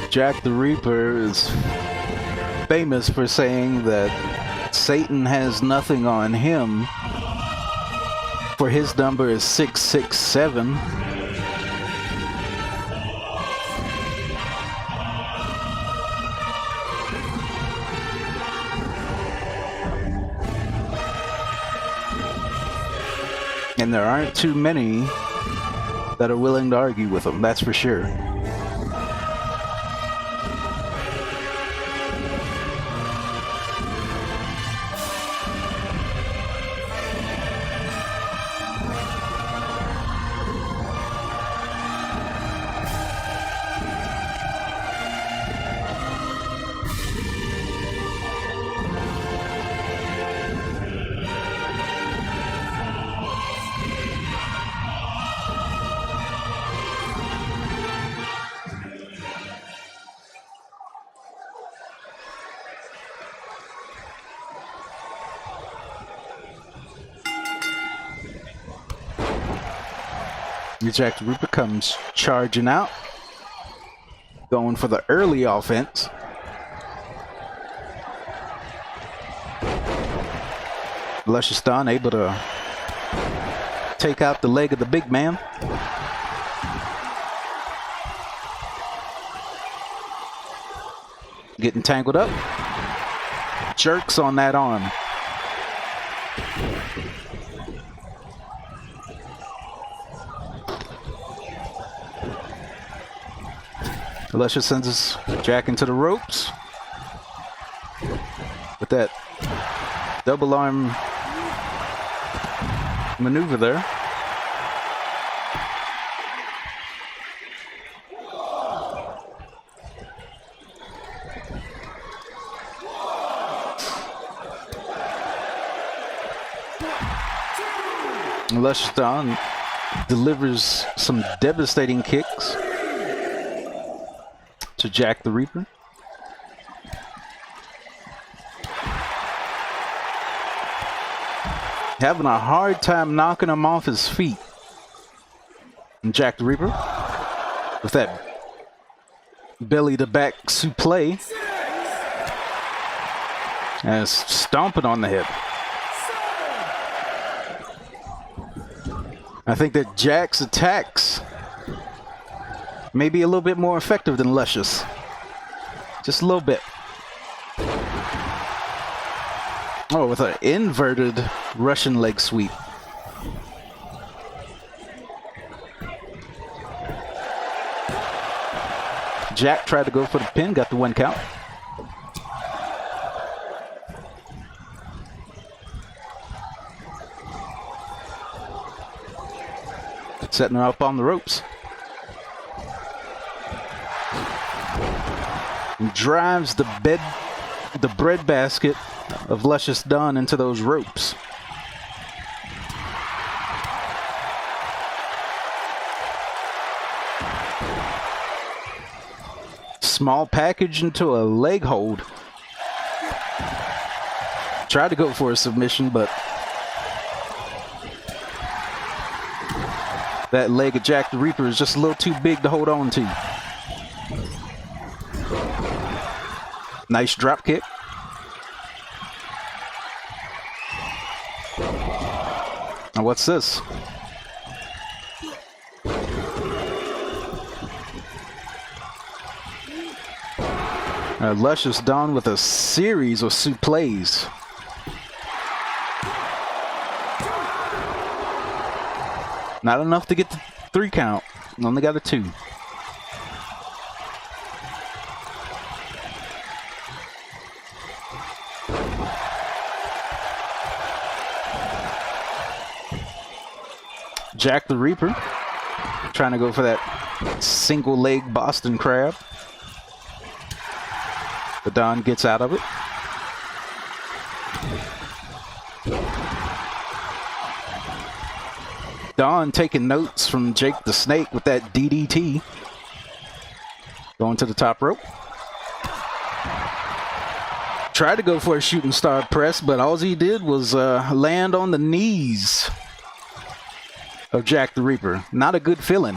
Jack the Reaper is famous for saying that Satan has nothing on him, for his number is 667. And there aren't too many that are willing to argue with him, that's for sure. Jack the Reaper comes charging out, going for the early offense. Luscious Dawn able to take out the leg of the big man. Getting tangled up. Jerks on that arm. Luscious sends his Jack into the ropes with that double arm maneuver there. Luscious Dawn delivers some devastating kicks to Jack the Reaper. Having a hard time knocking him off his feet. And Jack the Reaper with that belly to back suplex and stomping on the hip. I think that Jack's attacks may be a little bit more effective than Luscious. Just a little bit. Oh, with an inverted Russian leg sweep. Jack tried to go for the pin, got the 1 count. Setting her up on the ropes. And drives the bread basket of Luscious Dawn into those ropes. Small package into a leg hold. Tried to go for a submission, but that leg of Jack the Reaper is just a little too big to hold on to. Nice drop kick. Now what's this? Luscious Dawn with a series of suplees. Not enough to get the 3 count. Only got a 2. Jack the Reaper trying to go for that single leg Boston Crab. But Don gets out of it. Don taking notes from Jake the Snake with that DDT. Going to the top rope. Tried to go for a shooting star press, but all he did was land on the knees of Jack the Reaper. Not a good feeling.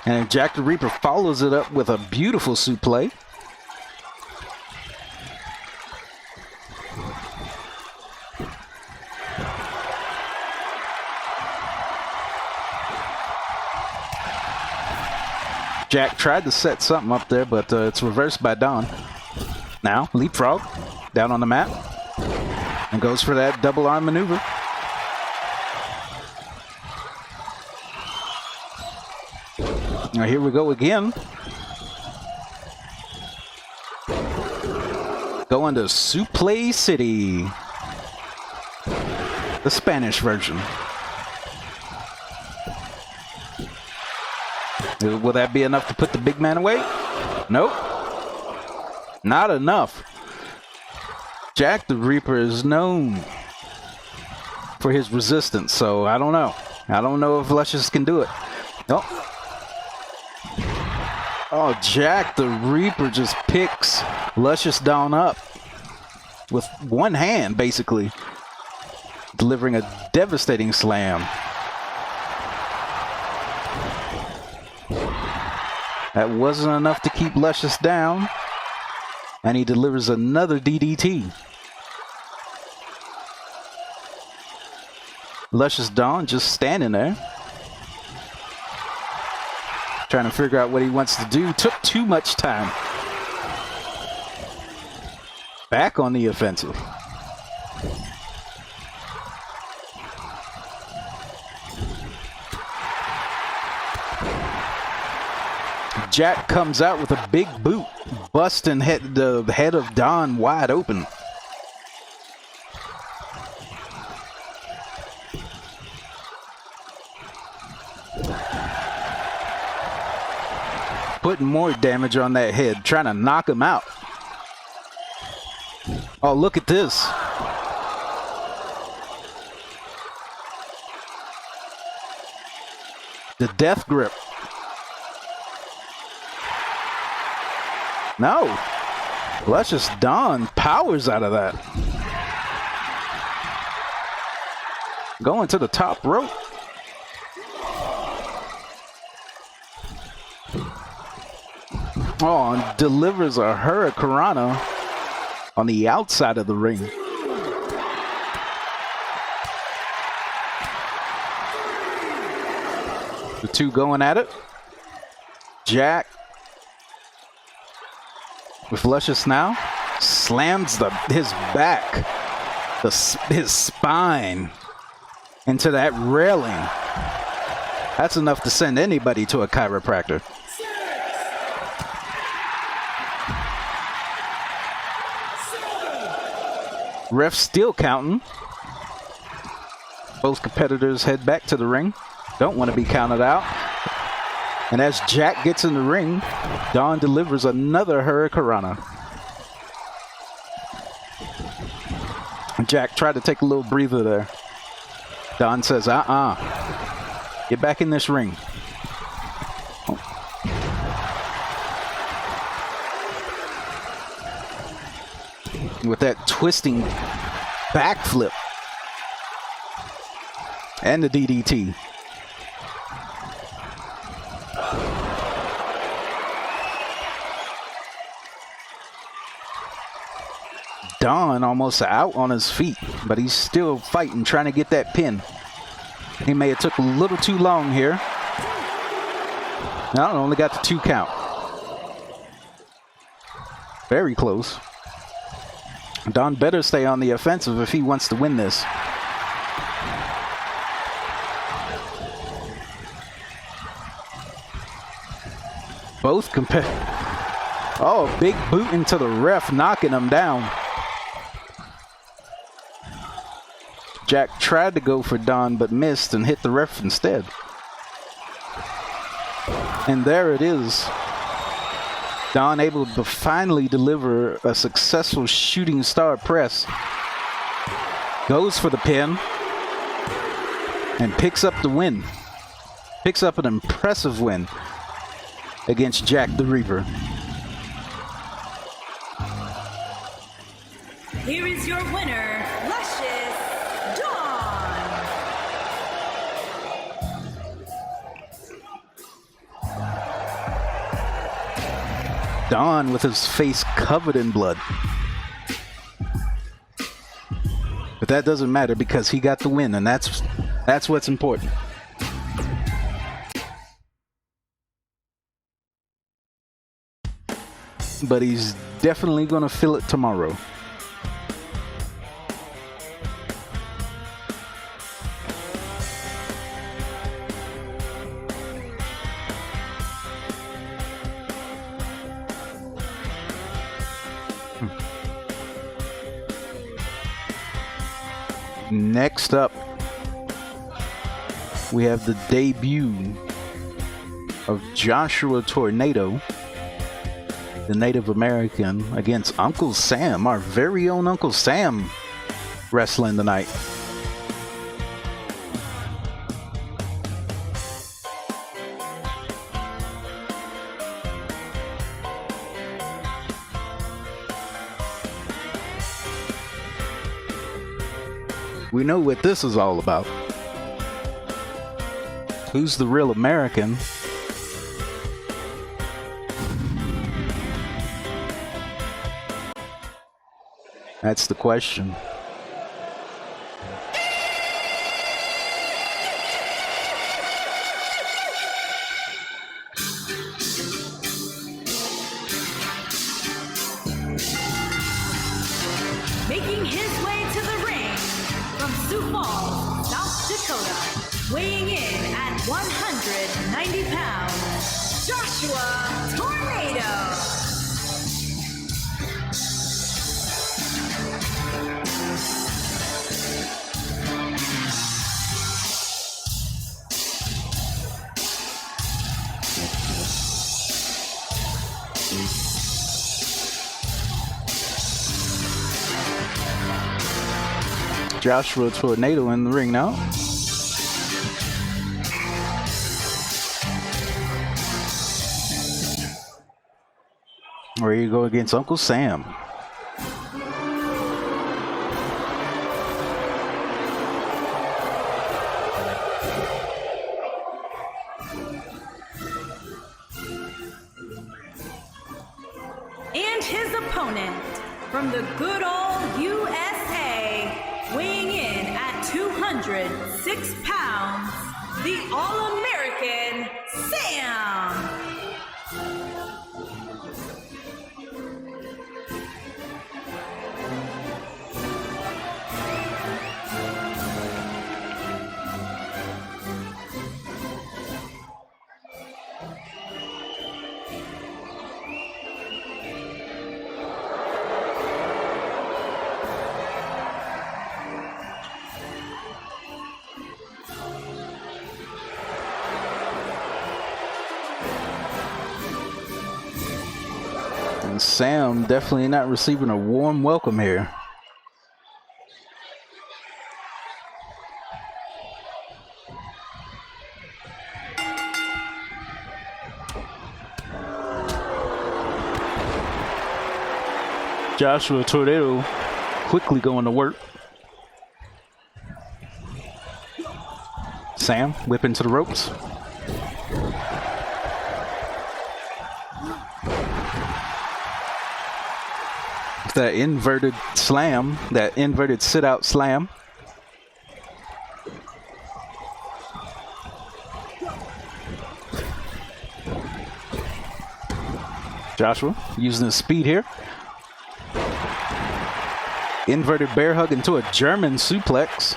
And Jack the Reaper follows it up with a beautiful suplex. Jack tried to set something up there, but it's reversed by Don. Now, leapfrog down on the mat and goes for that double arm maneuver. Now here we go again. Going to Suplex City. The Spanish version. Will that be enough to put the big man away? Nope. Not enough. Jack the Reaper is known for his resistance, so I don't know. I don't know if Luscious can do it. Nope. Oh, Jack the Reaper just picks Luscious Dawn up with one hand, basically, delivering a devastating slam. That wasn't enough to keep Luscious down, and he delivers another DDT. Luscious Dawn just standing there, trying to figure out what he wants to do. Took too much time. Back on the offensive. Jack comes out with a big boot, busting the head of Don wide open. Putting more damage on that head, trying to knock him out. Oh, look at this. The death grip. No. Luscious Dawn powers out of that. Going to the top rope. Oh, and delivers a Hurricanrana on the outside of the ring. The two going at it. Jack with Luscious now slams his back, his spine into that railing. That's enough to send anybody to a chiropractor. Ref still counting. Both competitors head back to the ring. Don't want to be counted out. And as Jack gets in the ring, Don delivers another Hurricanrana. Jack tried to take a little breather there. Don says, get back in this ring. With that twisting backflip and the DDT. Don almost out on his feet, but he's still fighting, trying to get that pin. He may have took a little too long here. No, only got the 2 count. Very close. Don better stay on the offensive if he wants to win this. Both Oh, big boot into the ref, knocking him down. Jack tried to go for Don, but missed and hit the ref instead. And there it is. Don able to finally deliver a successful shooting star press. Goes for the pin and picks up the win. Picks up an impressive win against Jack the Reaper. Here is your winner, Luscious Dawn. Don with his face covered in blood. But that doesn't matter because he got the win, and that's what's important. But he's definitely gonna feel it tomorrow. Next up, we have the debut of Joshua Tornado, the Native American, against Uncle Sam, our very own Uncle Sam, wrestling tonight. We know what this is all about. Who's the real American? That's the question. Making his way to the ring from Sioux Falls, South Dakota, weighing in at 190 pounds, Joshua Tornado. Joshua Tornado in the ring now. Ready to go against Uncle Sam. And his opponent from the good old USA, weighing in at 206 pounds, the All-American Sam. And Sam definitely not receiving a warm welcome here. Joshua Tornado quickly going to work. Sam whipping to the ropes. That inverted slam, that inverted sit-out slam. Joshua using his speed here. Inverted bear hug into a German suplex.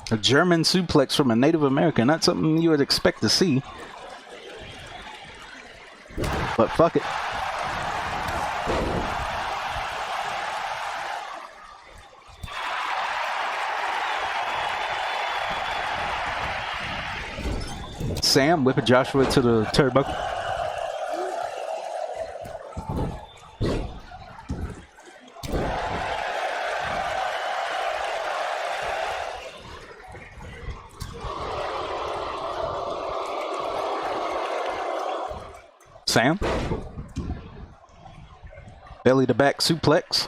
A German suplex from a Native American, not something you would expect to see. But fuck it. Sam whipping Joshua to the turbo. Sam. Belly to back suplex.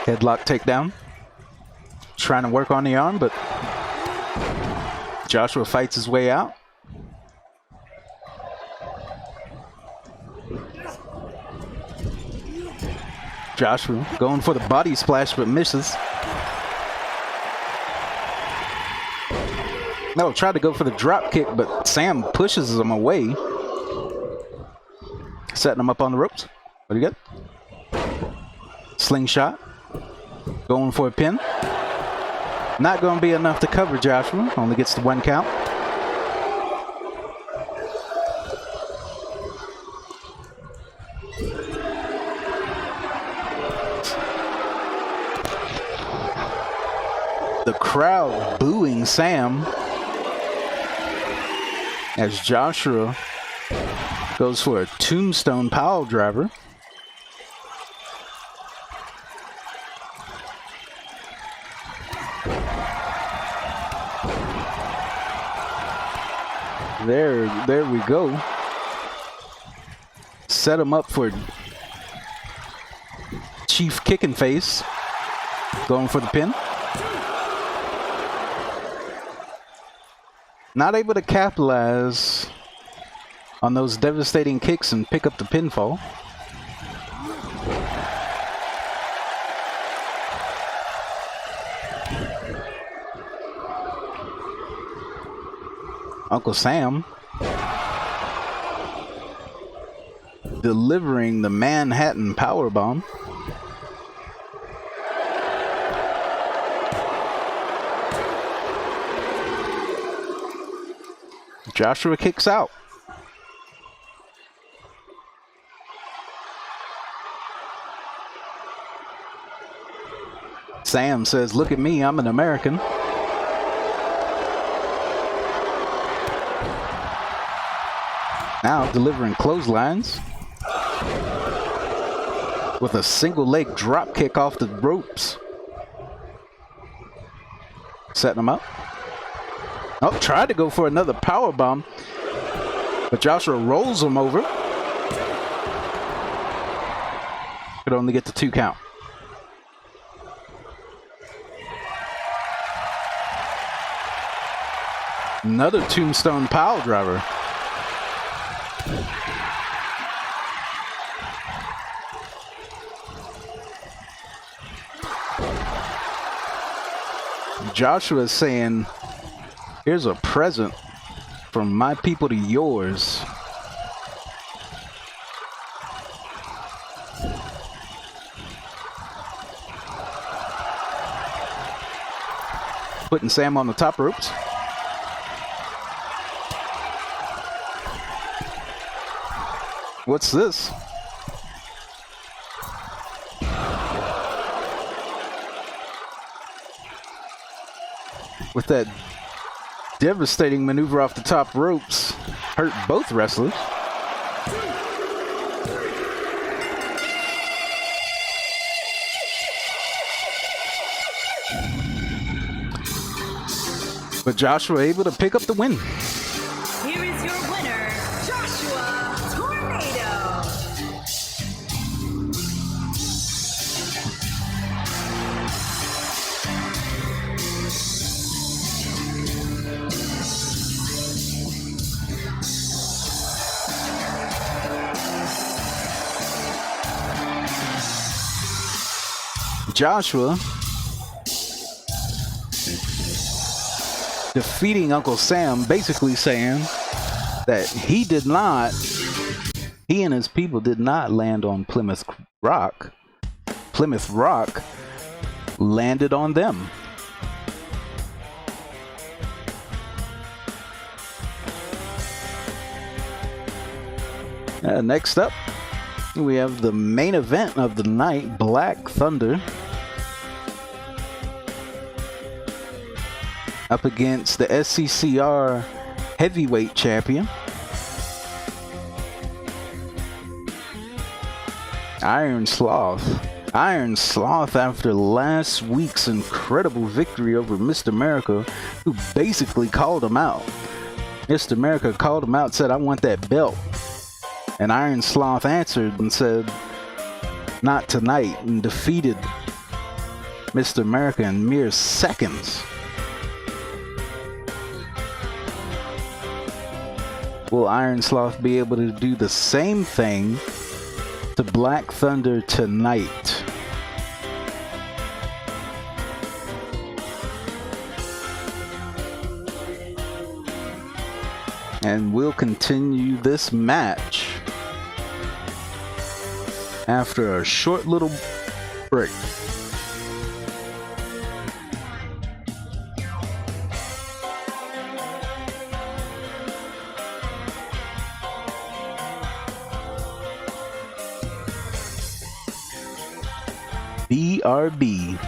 Headlock takedown. Trying to work on the arm, but Joshua fights his way out. Joshua going for the body splash, but misses. No, tried to go for the drop kick, but Sam pushes him away. Setting him up on the ropes. What do you get? Slingshot. Going for a pin. Not going to be enough to cover Joshua. Only gets the 1 count. The crowd booing Sam as Joshua goes for a tombstone pile driver. There we go. Set him up for Chief Kicking Face. Going for the pin. Not able to capitalize on those devastating kicks and pick up the pinfall. Uncle Sam delivering the Manhattan Powerbomb. Joshua kicks out. Sam says, "Look at me, I'm an American." Now delivering clotheslines with a single leg drop kick off the ropes. Setting him up. Oh, tried to go for another power bomb, but Joshua rolls him over. Could only get the 2 count. Another tombstone pile driver. Joshua is saying, "Here's a present from my people to yours." Putting Sam on the top ropes. What's this? With that devastating maneuver off the top ropes, hurt both wrestlers. But Joshua able to pick up the win. Here is your winner, Joshua Tornado. Joshua defeating Uncle Sam, basically saying that he and his people did not land on Plymouth Rock. Plymouth Rock landed on them. Next up, we have the main event of the night, Black Thunder up against the SCCR heavyweight champion, Iron Sloth. Iron Sloth, after last week's incredible victory over Mr. America, who basically called him out. Mr. America called him out, said, "I want that belt." And Iron Sloth answered and said, "Not tonight," and defeated Mr. America in mere seconds. Will Iron Sloth be able to do the same thing to Black Thunder tonight? And we'll continue this match after a short little break. BRB.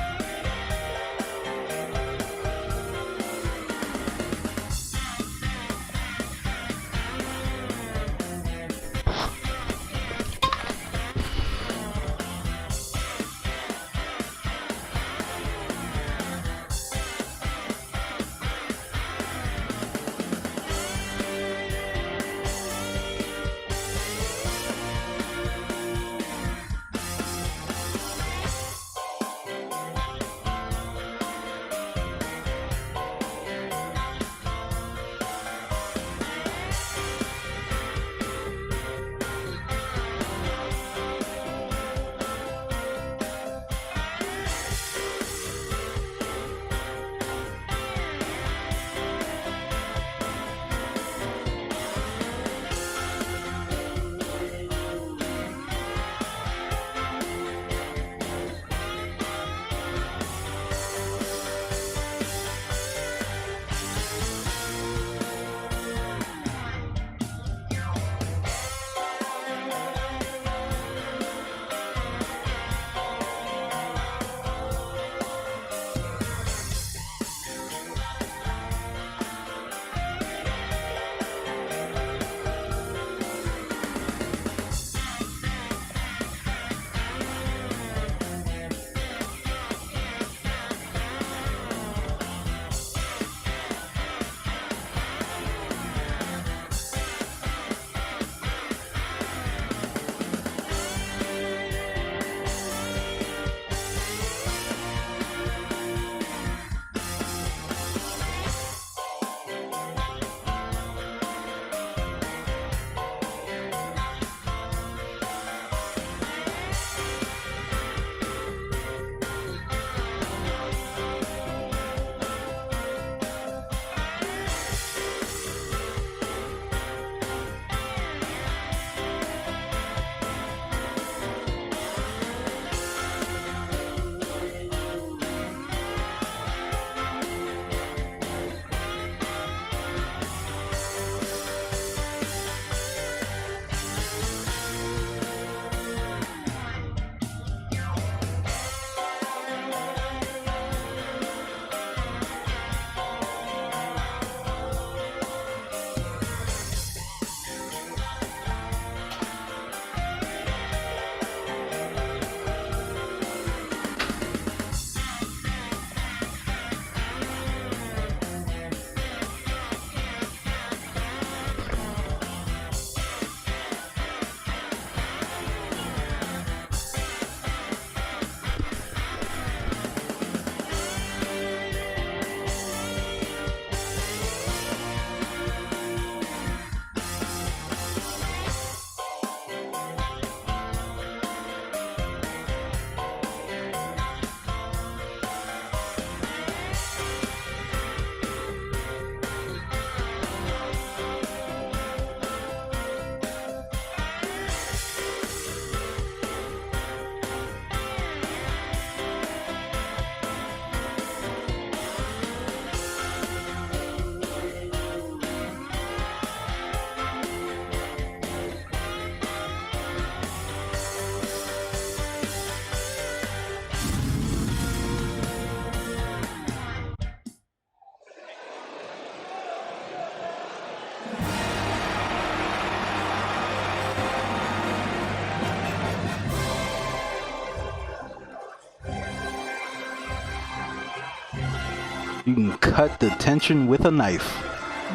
You can cut the tension with a knife.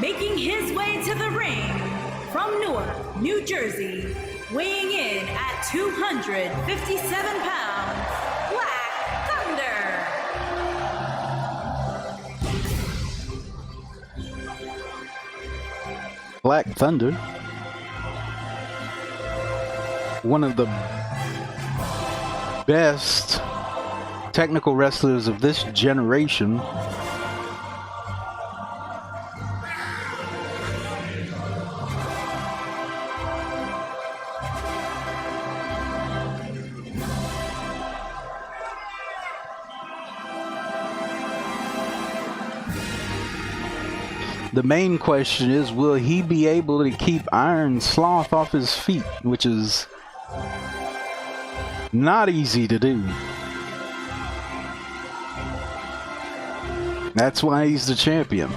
Making his way to the ring from Newark, New Jersey, weighing in at 257 pounds, Black Thunder. Black Thunder, one of the best technical wrestlers of this generation. The main question is, will he be able to keep Iron Sloth off his feet, which is not easy to do. That's why he's the champion.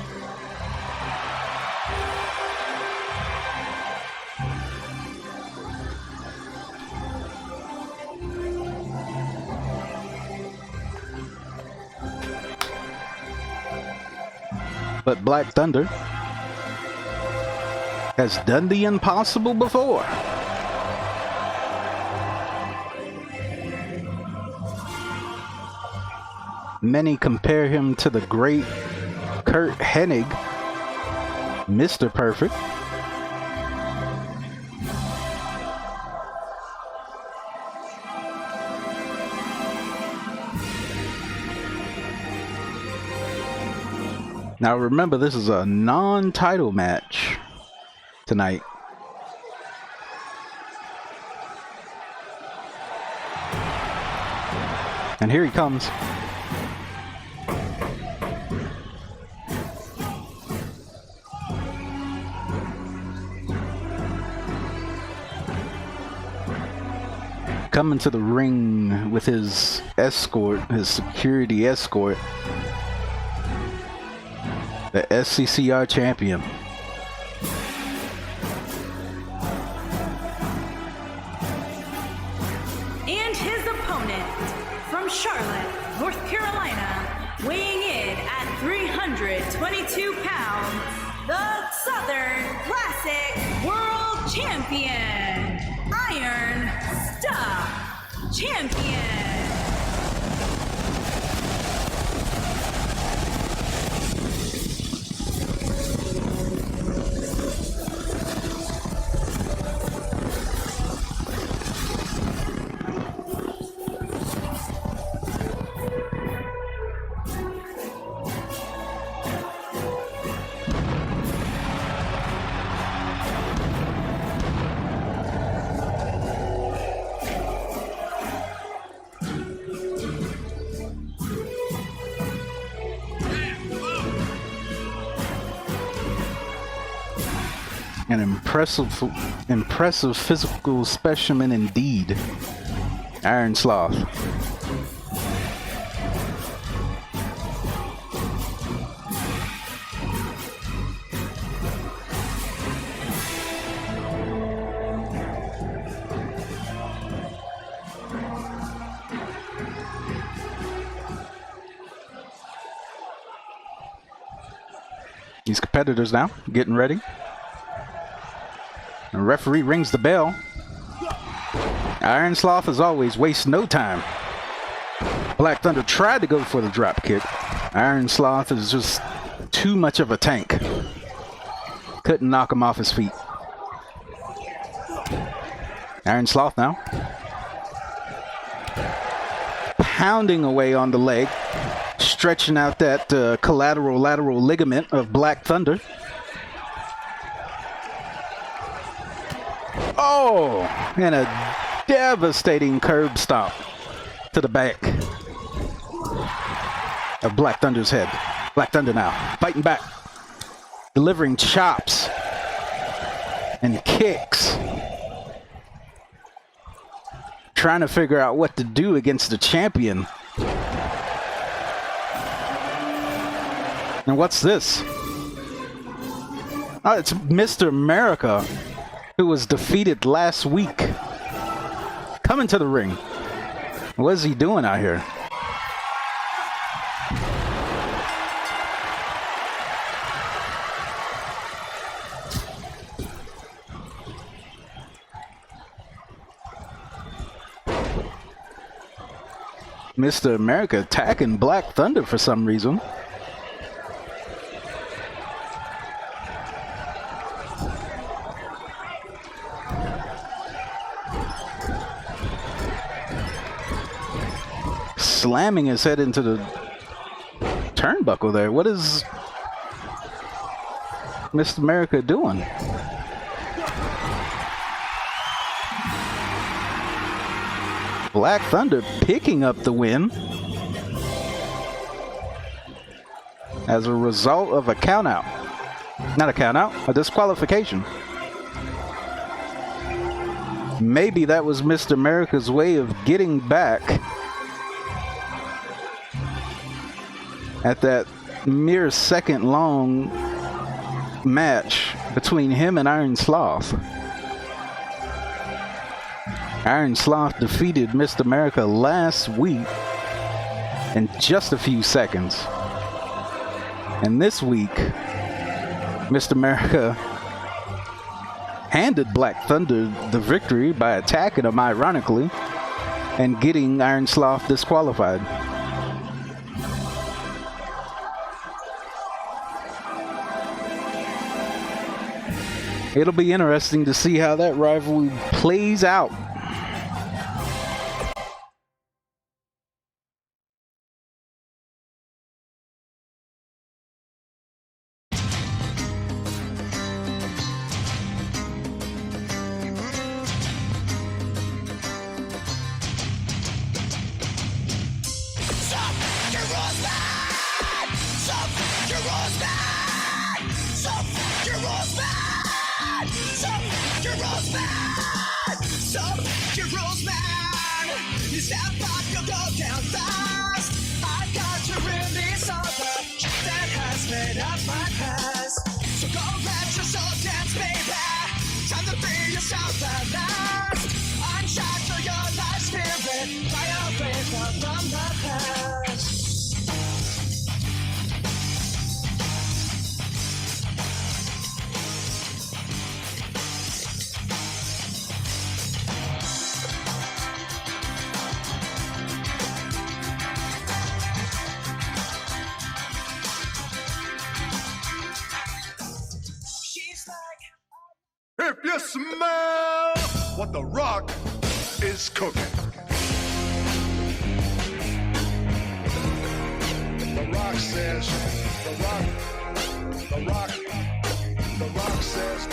But Black Thunder has done the impossible before. Many compare him to the great Kurt Hennig, Mr. Perfect. Now remember, this is a non-title match tonight. And here he comes. Coming to the ring with his escort, his security escort. The SCCR champion. And his opponent from Charlotte, North Carolina, weighing in at 322 pounds, the Southern Classic World Champion, Iron Stuff Champion. An impressive physical specimen indeed, Iron Sloth. These competitors now getting ready. The referee rings the bell. Iron Sloth, as always, wastes no time. Black Thunder tried to go for the drop kick. Iron Sloth is just too much of a tank. Couldn't knock him off his feet. Iron Sloth now. Pounding away on the leg. Stretching out that collateral lateral ligament of Black Thunder. Oh, and a devastating curb stomp to the back of Black Thunder's head. Black Thunder now fighting back, delivering chops and kicks, trying to figure out what to do against the champion. And what's this? Oh, it's Mr. America, who was defeated last week, coming to the ring. What is he doing out here? Mr. America attacking Black Thunder for some reason. Slamming his head into the turnbuckle there. What is Mr. America doing? Black Thunder picking up the win as a result of a countout. Not a countout, a disqualification. Maybe that was Mr. America's way of getting back at that mere second long match between him and Iron Sloth. Iron Sloth defeated Mr. America last week in just a few seconds. And this week, Mr. America handed Black Thunder the victory by attacking him ironically and getting Iron Sloth disqualified. It'll be interesting to see how that rivalry plays out. If you smell what The Rock is cooking. The Rock says, The Rock says. The Rock says,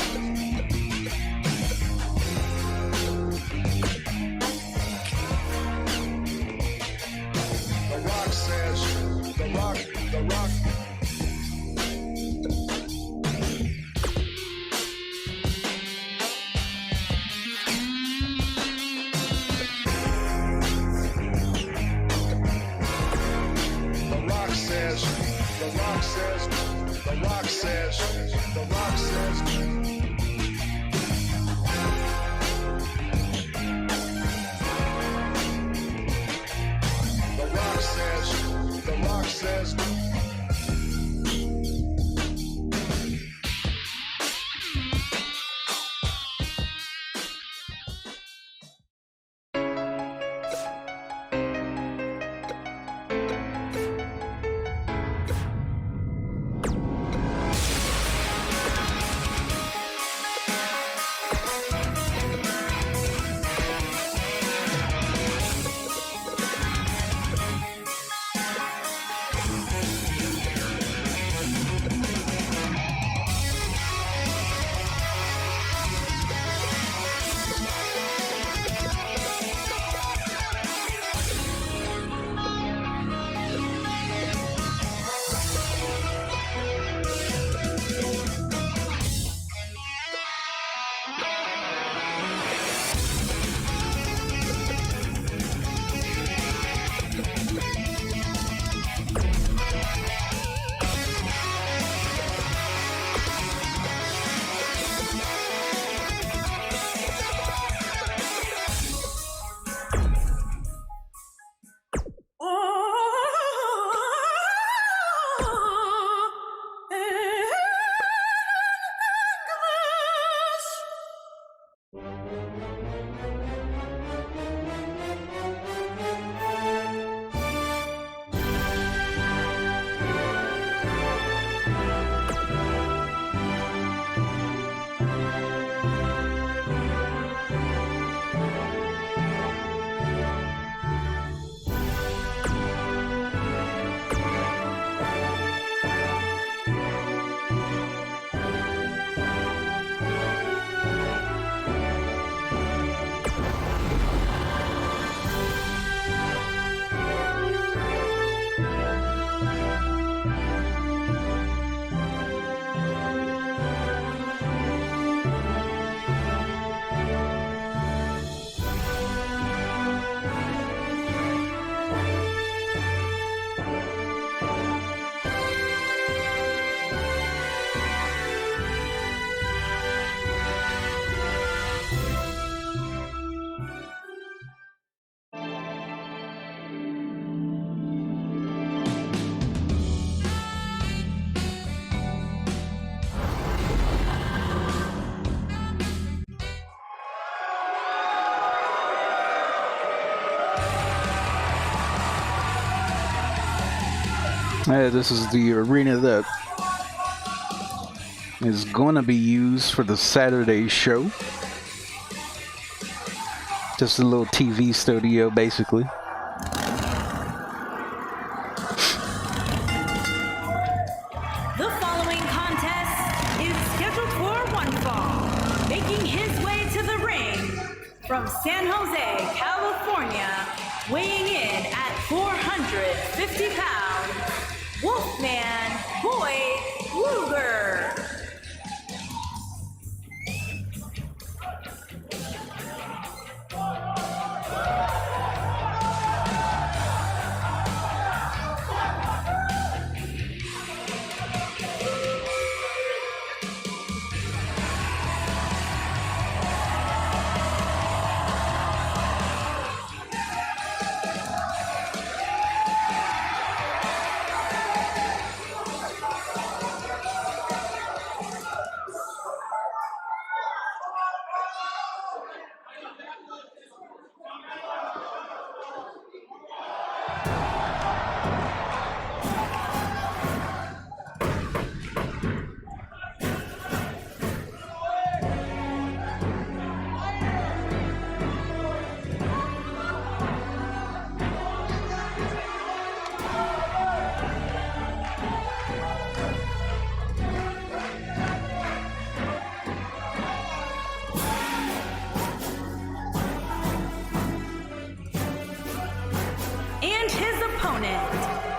The Rock. This is the arena that is going to be used for the Saturday show. Just a little TV studio, basically. The following contest is scheduled for one fall. Making his way to the ring from San Jose, California, weighing in at 450 pounds, Wolfman Boy Luger.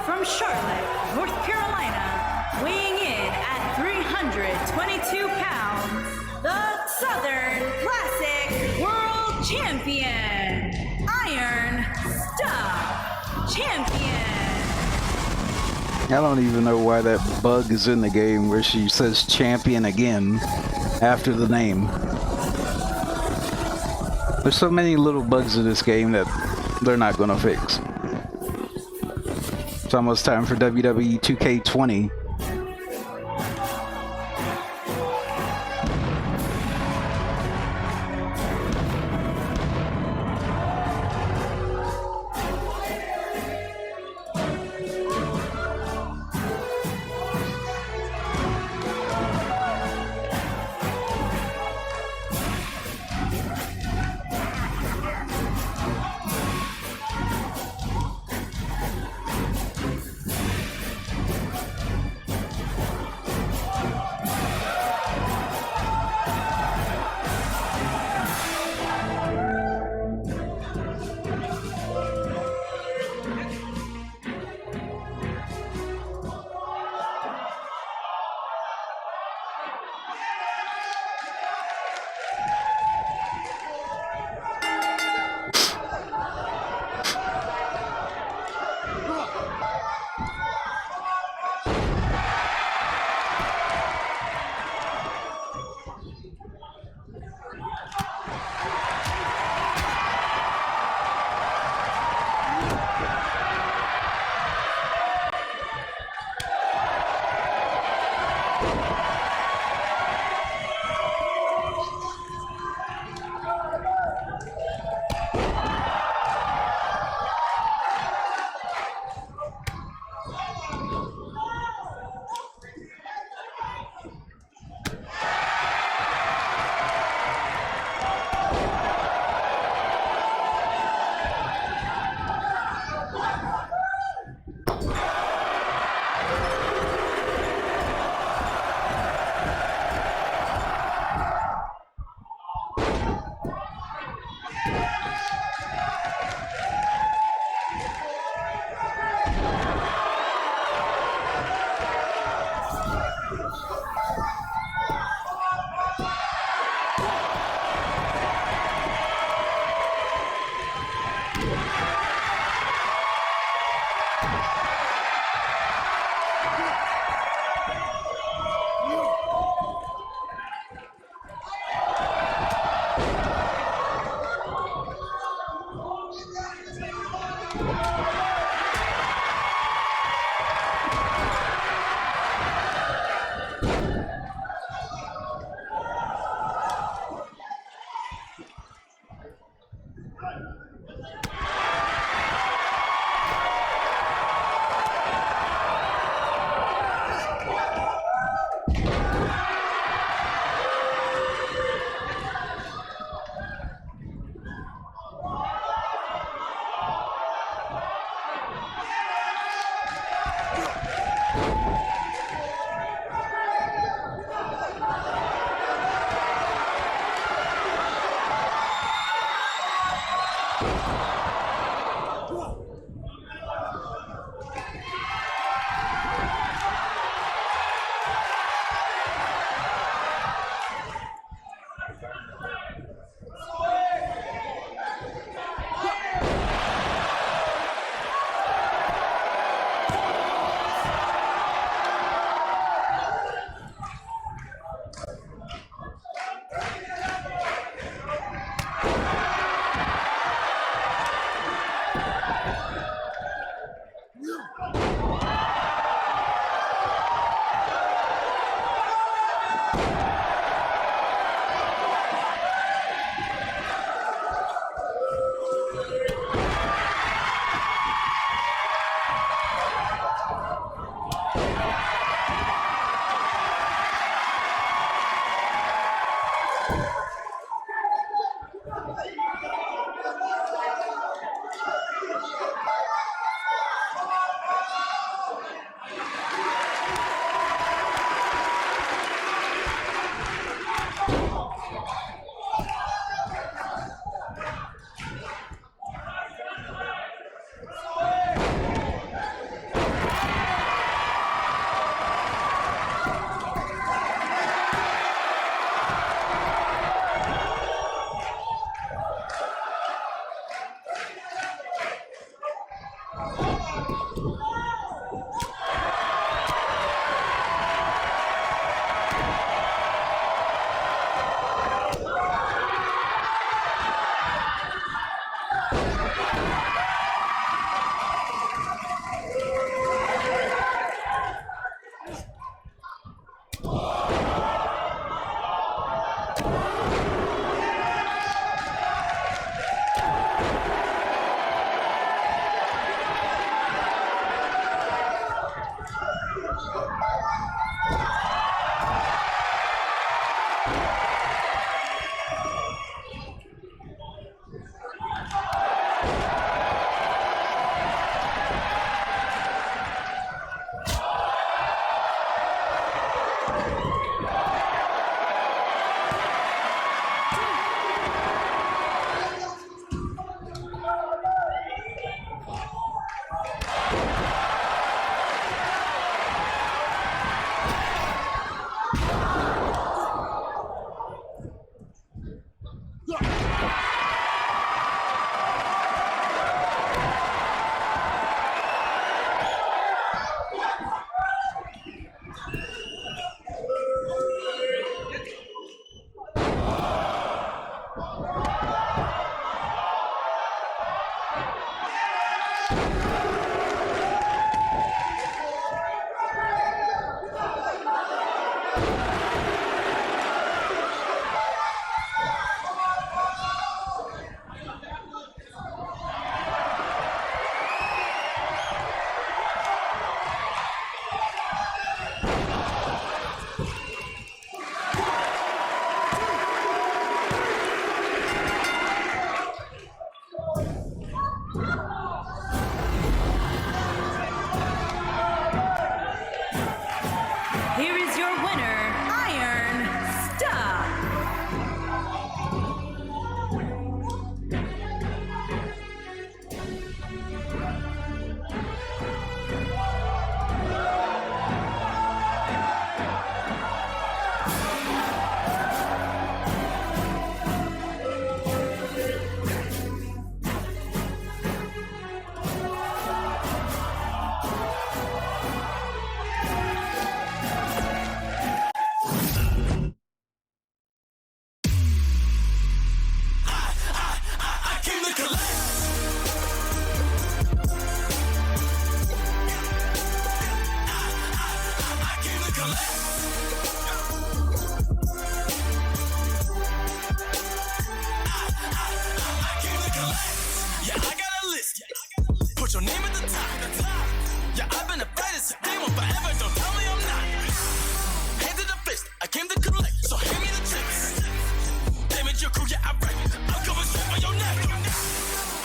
From Charlotte, North Carolina, weighing in at 322 pounds, the Southern Classic World Champion, Iron Stuff Champion. I don't even know why that bug is in the game where she says champion again after the name. There's so many little bugs in this game that they're not gonna fix. It's almost time for WWE 2K20. Here is your winner, Iron Stuff. Yeah, I got a list. Put your name at the top. Yeah, I've been the brightest. They won't forever. Don't tell me I'm not. Hand to the fist. I came to collect. So hand me the chips. Damage your crew. Yeah, I wreck. I'm coming straight for your neck.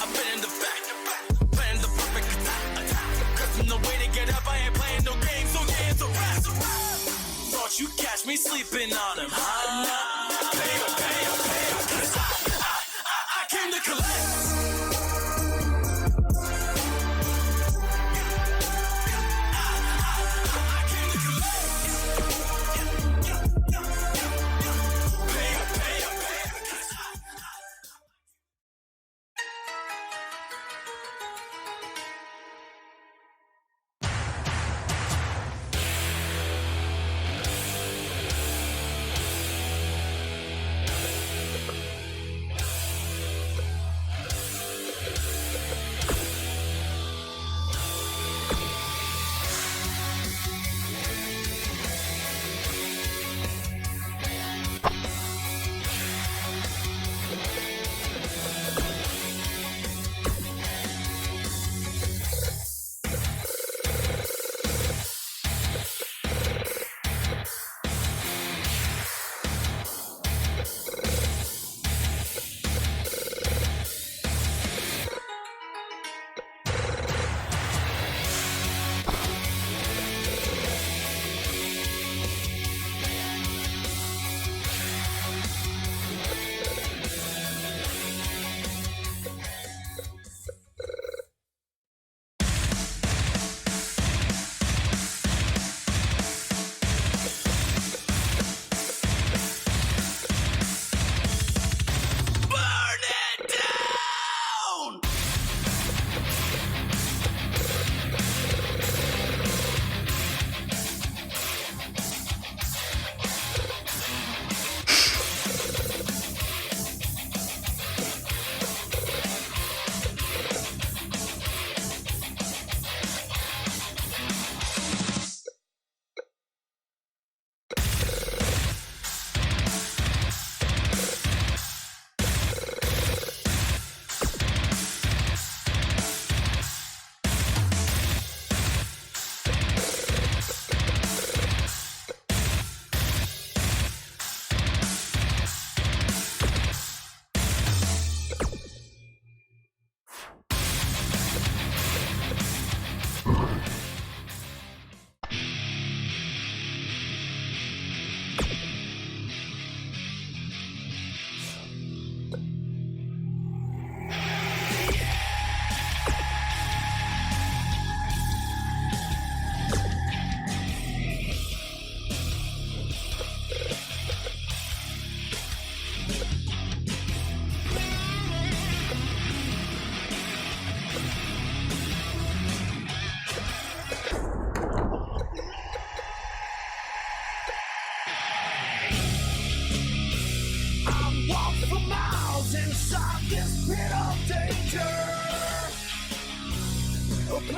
I've been in the back. Playing the perfect attack. Cause from the way to get up, I ain't playing no games. So yeah, it's a rap. Thought you catch me sleeping on him. Pay up. Cause I came to collect.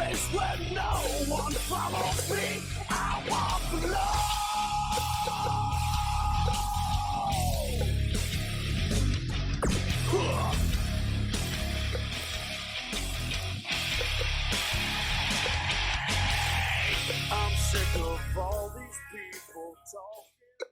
place where no one follows me. I walk alone. I'm sick of all these people talking.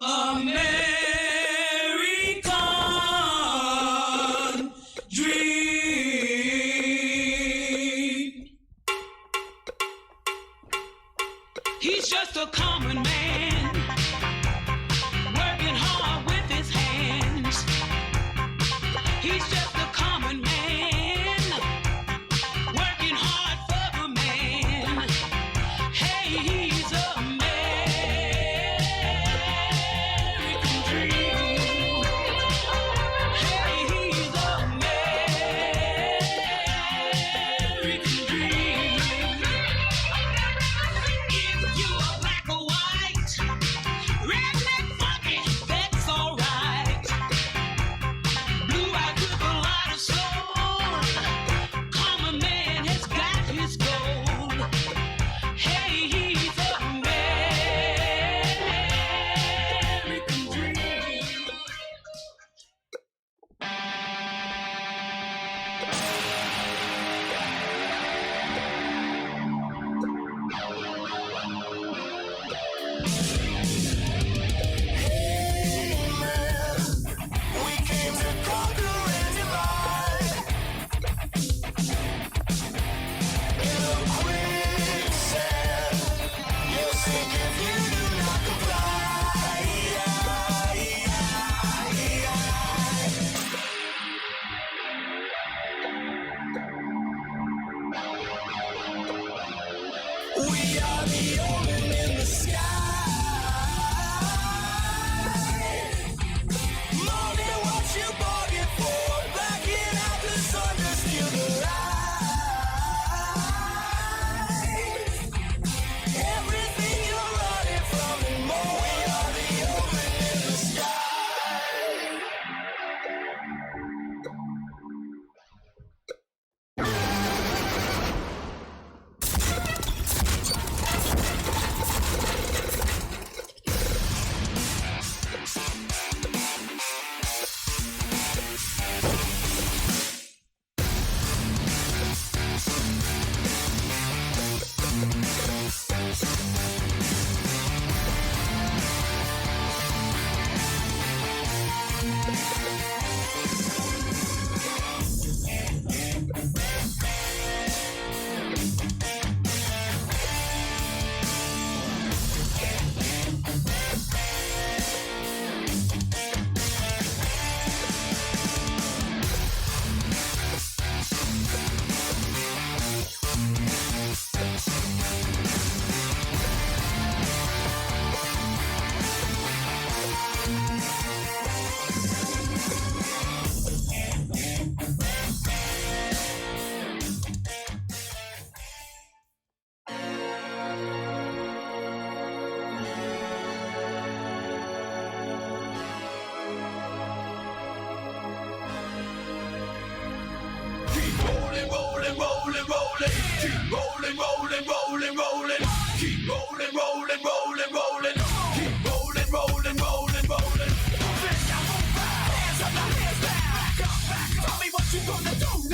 American dream. He's just a common man, working hard with his hands. He's just a common man, working hard for the man. Hey, he's a American dream. Hey, he's a American dream. If you are black or white, redneck, funky, that's alright. Blue-eyed with a lot of soul, common man has got his gold. Hey, he's a American dream. We came to conquer and divide. In a quicksand, you'll sink if you do not comply. We are the omen in the sky. Money, what you bargain for? Backing out the sun to steal the light. Everything you're running from and more. We are the omen in the sky. you gonna do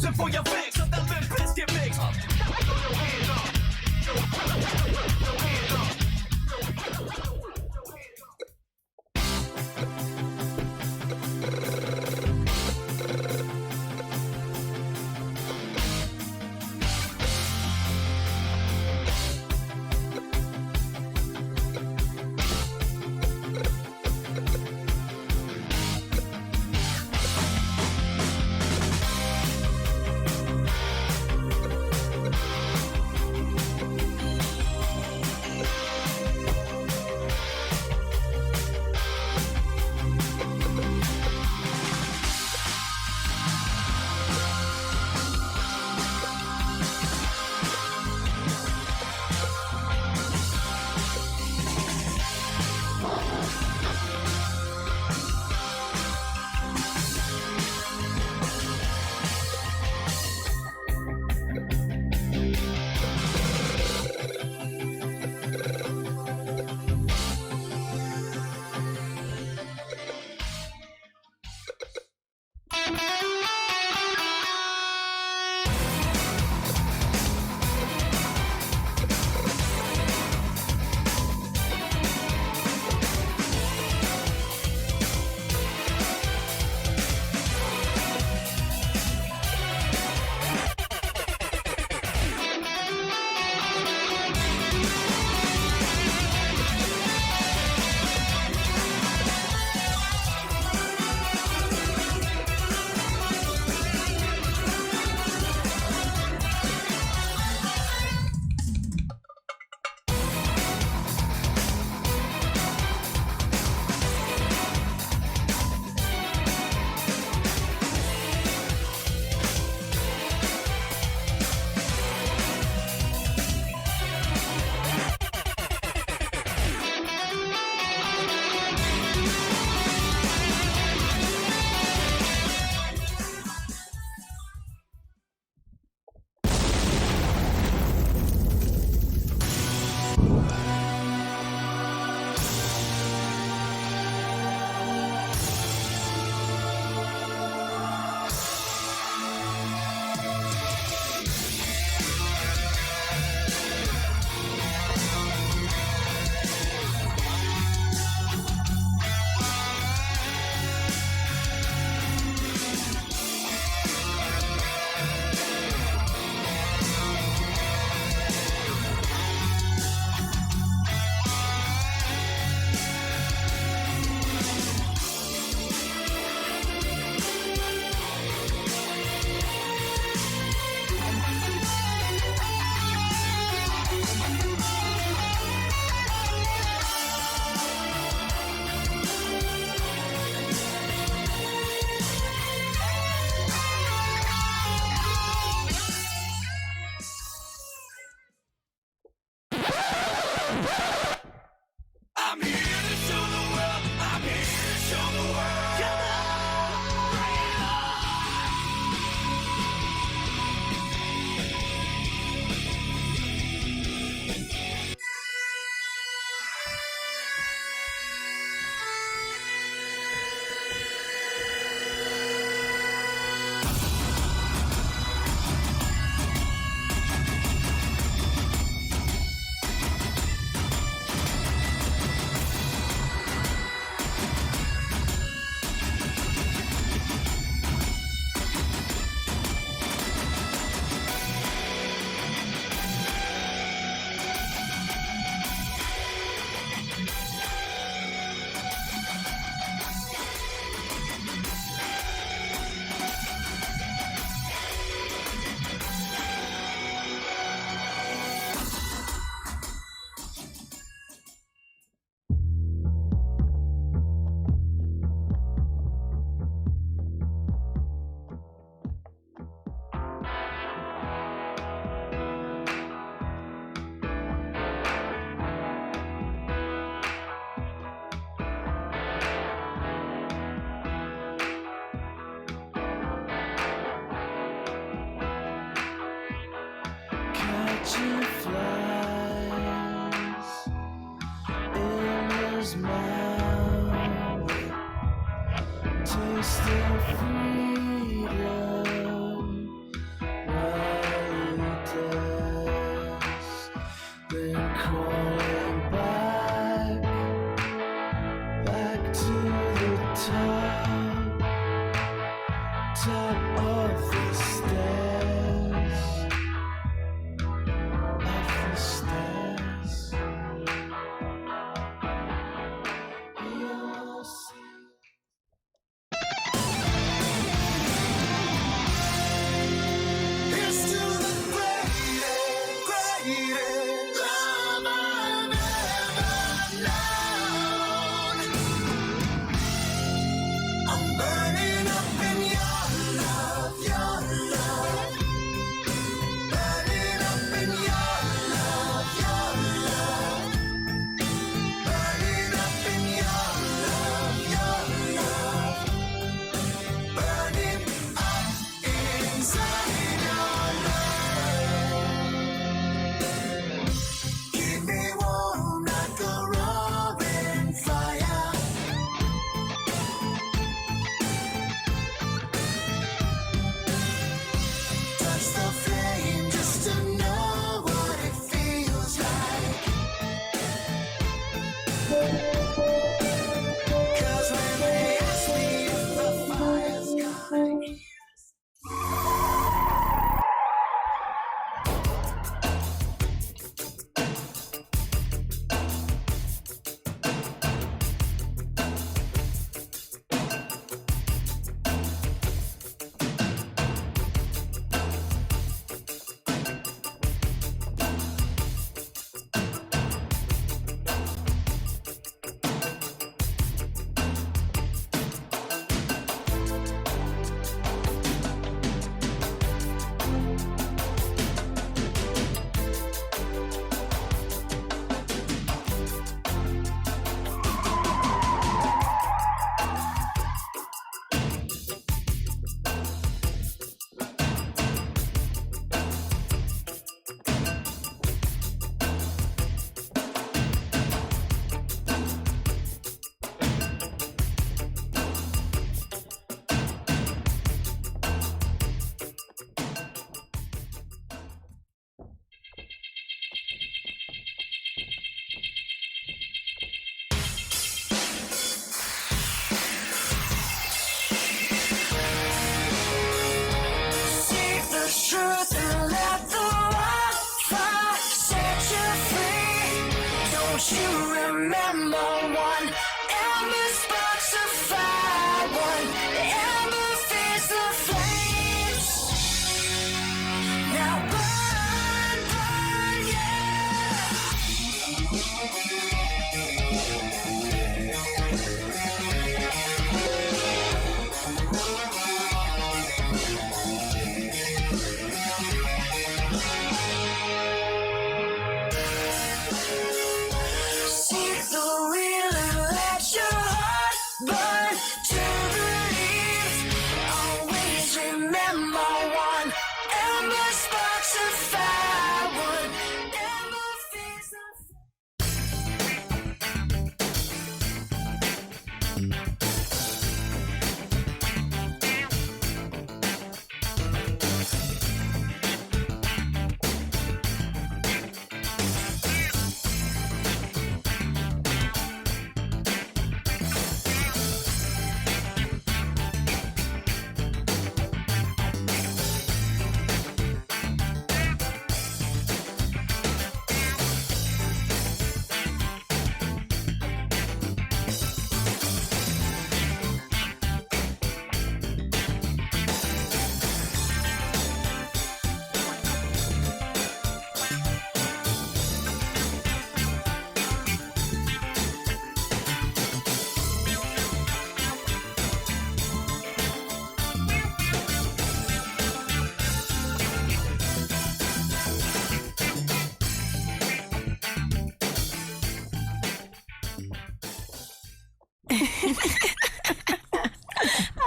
posing for your fix of the Limp Bizkit mix. taste of freedom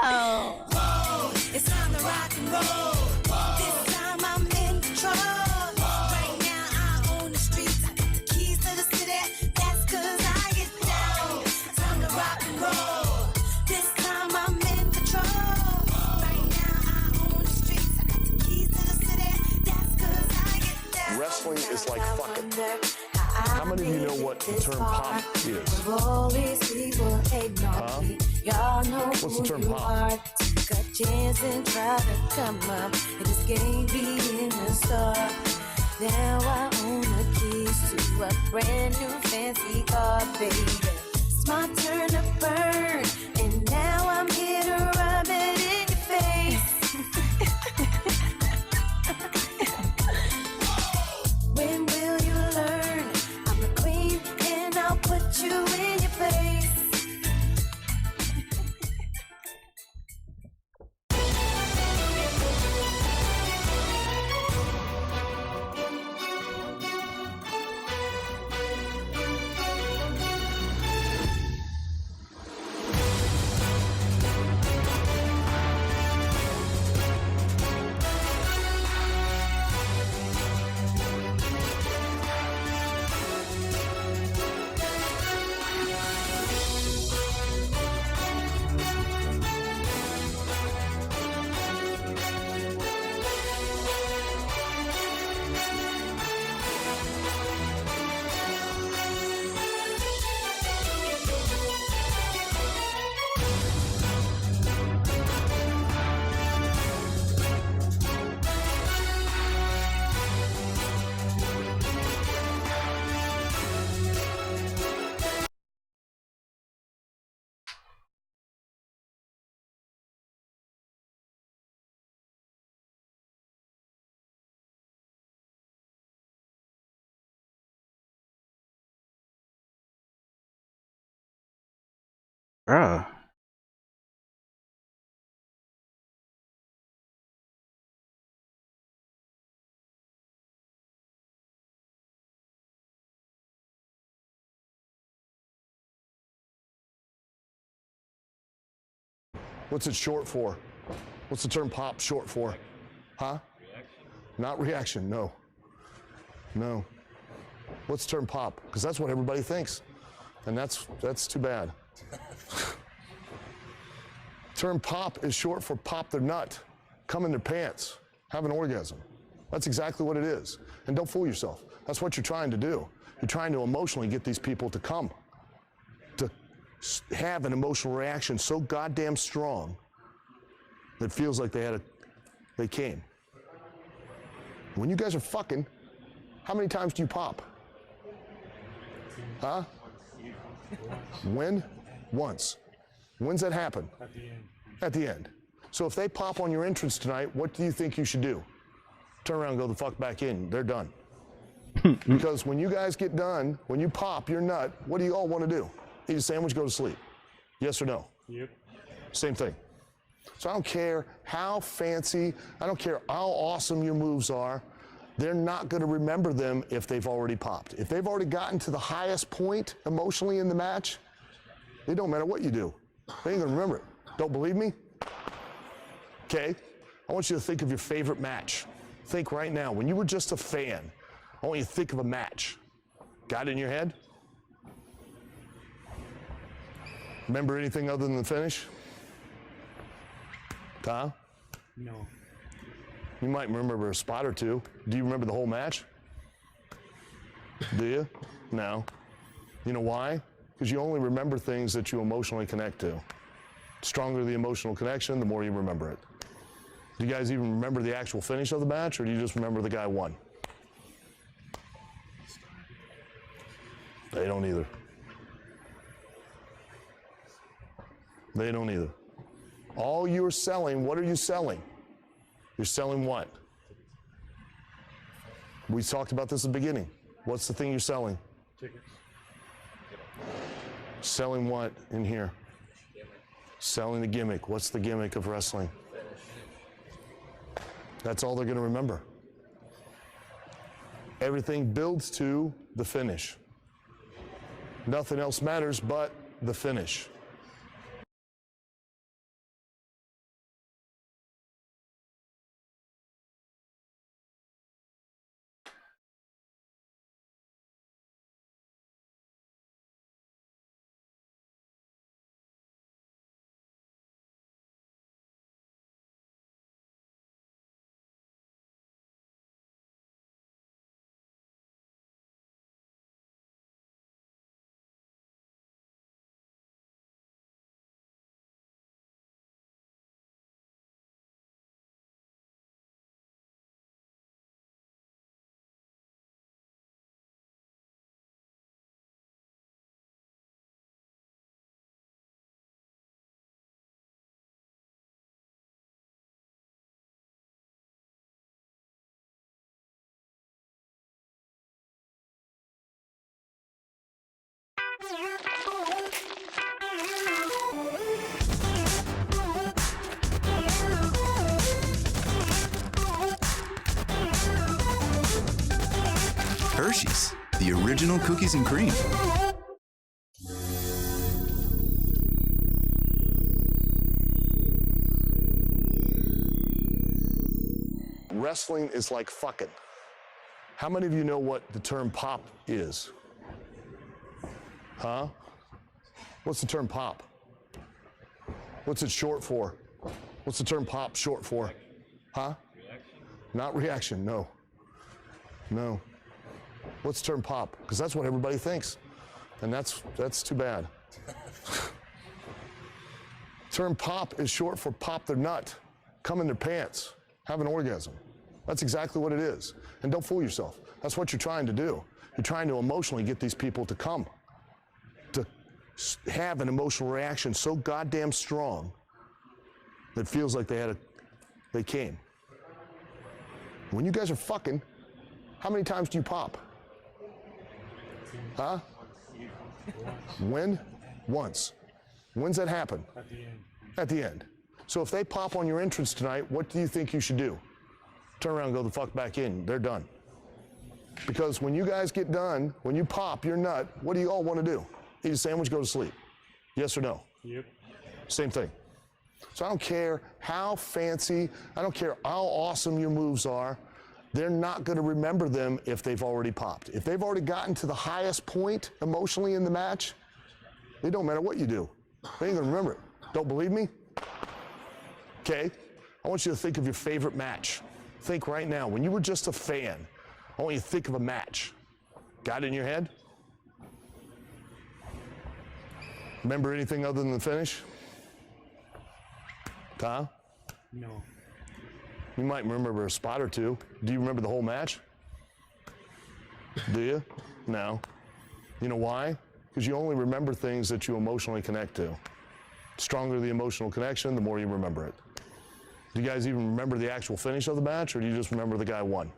Oh. It's time to rock and roll. This time I'm in control. Right now I own the streets. I got the keys to the city. That's 'cause I get down. Time to rock and roll. This time I'm in control. Right now I own the streets. I got the keys to the city. That's 'cause I get down. Wrestling is like fucking. How many of you know what the term pop is? All these people hating on me. Y'all know What's the term who you pop? are. Take a chance and try to come up. And this game be in the store. Now I own the keys to a brand new fancy car, baby. It's my turn to burn, and now I'm here to rub it in your face. When will you learn? I'm the queen, and I'll put you in your place. Bruh. What's it short for? What's the term pop short for? Huh? Not reaction, no. No. What's the term pop? Because that's what everybody thinks. And that's too bad. Term pop is short for pop their nut, come in their pants, have an orgasm. That's exactly what it is. And don't fool yourself. That's what you're trying to do. You're trying to emotionally get these people to come, to have an emotional reaction so goddamn strong that it feels like they came. When you guys are fucking, how many times do you pop? Huh? When? Once. When's that happen? At the end. At the end. So if they pop on your entrance tonight, what do you think you should do? Turn around and go the fuck back in. They're done. Because when you guys get done, when you pop your nut, what do you all want to do? Eat a sandwich, go to sleep. Yes or no? Yep. Same thing. So I don't care how fancy, I don't care how awesome your moves are. They're not going to remember them if they've already popped. If they've already gotten to the highest point emotionally in the match, it don't matter what you do. They ain't going to remember it. Don't believe me? Okay. I want you to think of your favorite match. Think right now. When you were just a fan, I want you to think of a match. Got it in your head? Remember anything other than the finish? Tom? No. You might remember a spot or two. Do you remember the whole match? Do you? No. You know why? Because you only remember things that you emotionally connect to. The stronger the emotional connection, the more you remember it. Do you guys even remember the actual finish of the match, or do you just remember the guy won? They don't either. They don't either. All you're selling, what are you selling? You're selling what? We talked about this at the beginning. What's the thing you're selling? Tickets. Selling what in here? Selling the gimmick. What's the gimmick of wrestling? That's all they're going to remember. Everything builds to the finish. Nothing else matters but the finish. Hershey's, the original cookies and cream. Wrestling is like fucking. How many of you know what the term pop is? Huh? What's the term pop? What's it short for? What's the term pop short for? Huh? Reaction. Not reaction, no. No. What's the term pop? Because that's what everybody thinks. And that's too bad. Term pop is short for pop their nut, come in their pants, have an orgasm. That's exactly what it is. And don't fool yourself. That's what you're trying to do. You're trying to emotionally get these people to come, to have an emotional reaction so goddamn strong that it feels like they came. When you guys are fucking, how many times do you pop? Huh? When? Once. When's that happen? At the end. At the end. So if they pop on your entrance tonight, what do you think you should do? Turn around and go the fuck back in. They're done. Because when you guys get done, when you pop your nut, what do you all want to do? Eat a sandwich, go to sleep. Yes or no? Yep. Same thing. So I don't care how fancy, I don't care how awesome your moves are. They're not going to remember them if they've already popped. If they've already gotten to the highest point emotionally in the match, it don't matter what you do. They ain't going to remember it. Don't believe me? Okay. I want you to think of your favorite match. Think right now, when you were just a fan, I want you to think of a match. Got it in your head? Remember anything other than the finish? Huh? No. You might remember a spot or two. Do you remember the whole match? Do you? No. You know why? Because you only remember things that you emotionally connect to. Stronger the emotional connection, the more you remember it. Do you guys even remember the actual finish of the match, or do you just remember the guy won?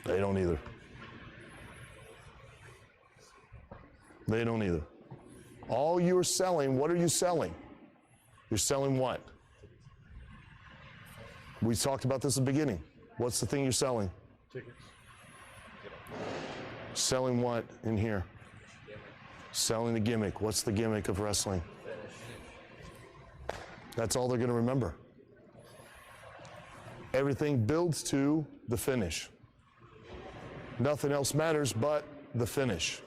They don't either. They don't either. All you're selling, what are you selling? You're selling what? We talked about this at the beginning. What's the thing you're selling? Tickets. Selling what in here? Selling the gimmick. What's the gimmick of wrestling? That's all they're going to remember. Everything builds to the finish. Nothing else matters but the finish.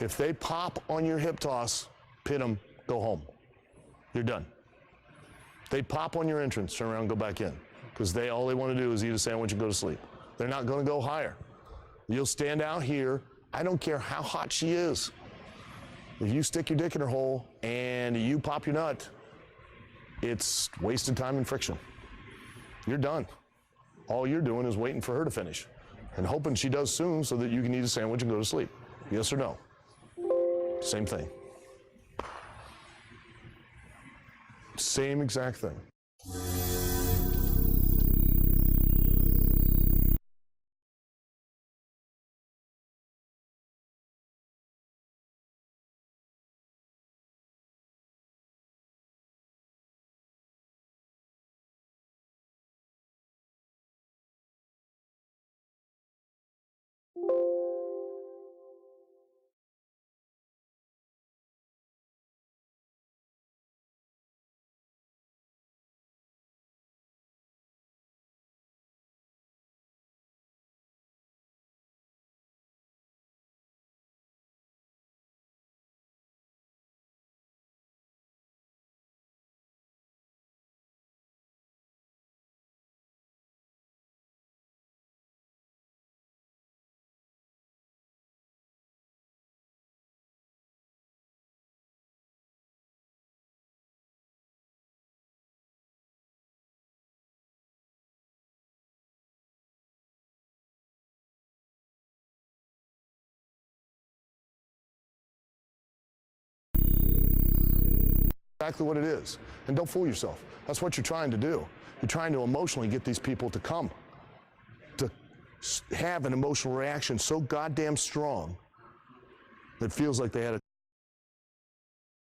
If they pop on your hip toss, pin them, go home. You're done. They pop on your entrance, turn around and go back in. Because all they want to do is eat a sandwich and go to sleep. They're not going to go higher. You'll stand out here. I don't care how hot she is. If you stick your dick in her hole and you pop your nut, it's wasted time and friction. You're done. All you're doing is waiting for her to finish and hoping she does soon so that you can eat a sandwich and go to sleep. Yes or no? Same thing. Same exact thing. Exactly what it is. And don't fool yourself. That's what you're trying to do. You're trying to emotionally get these people to come, to have an emotional reaction so goddamn strong that it feels like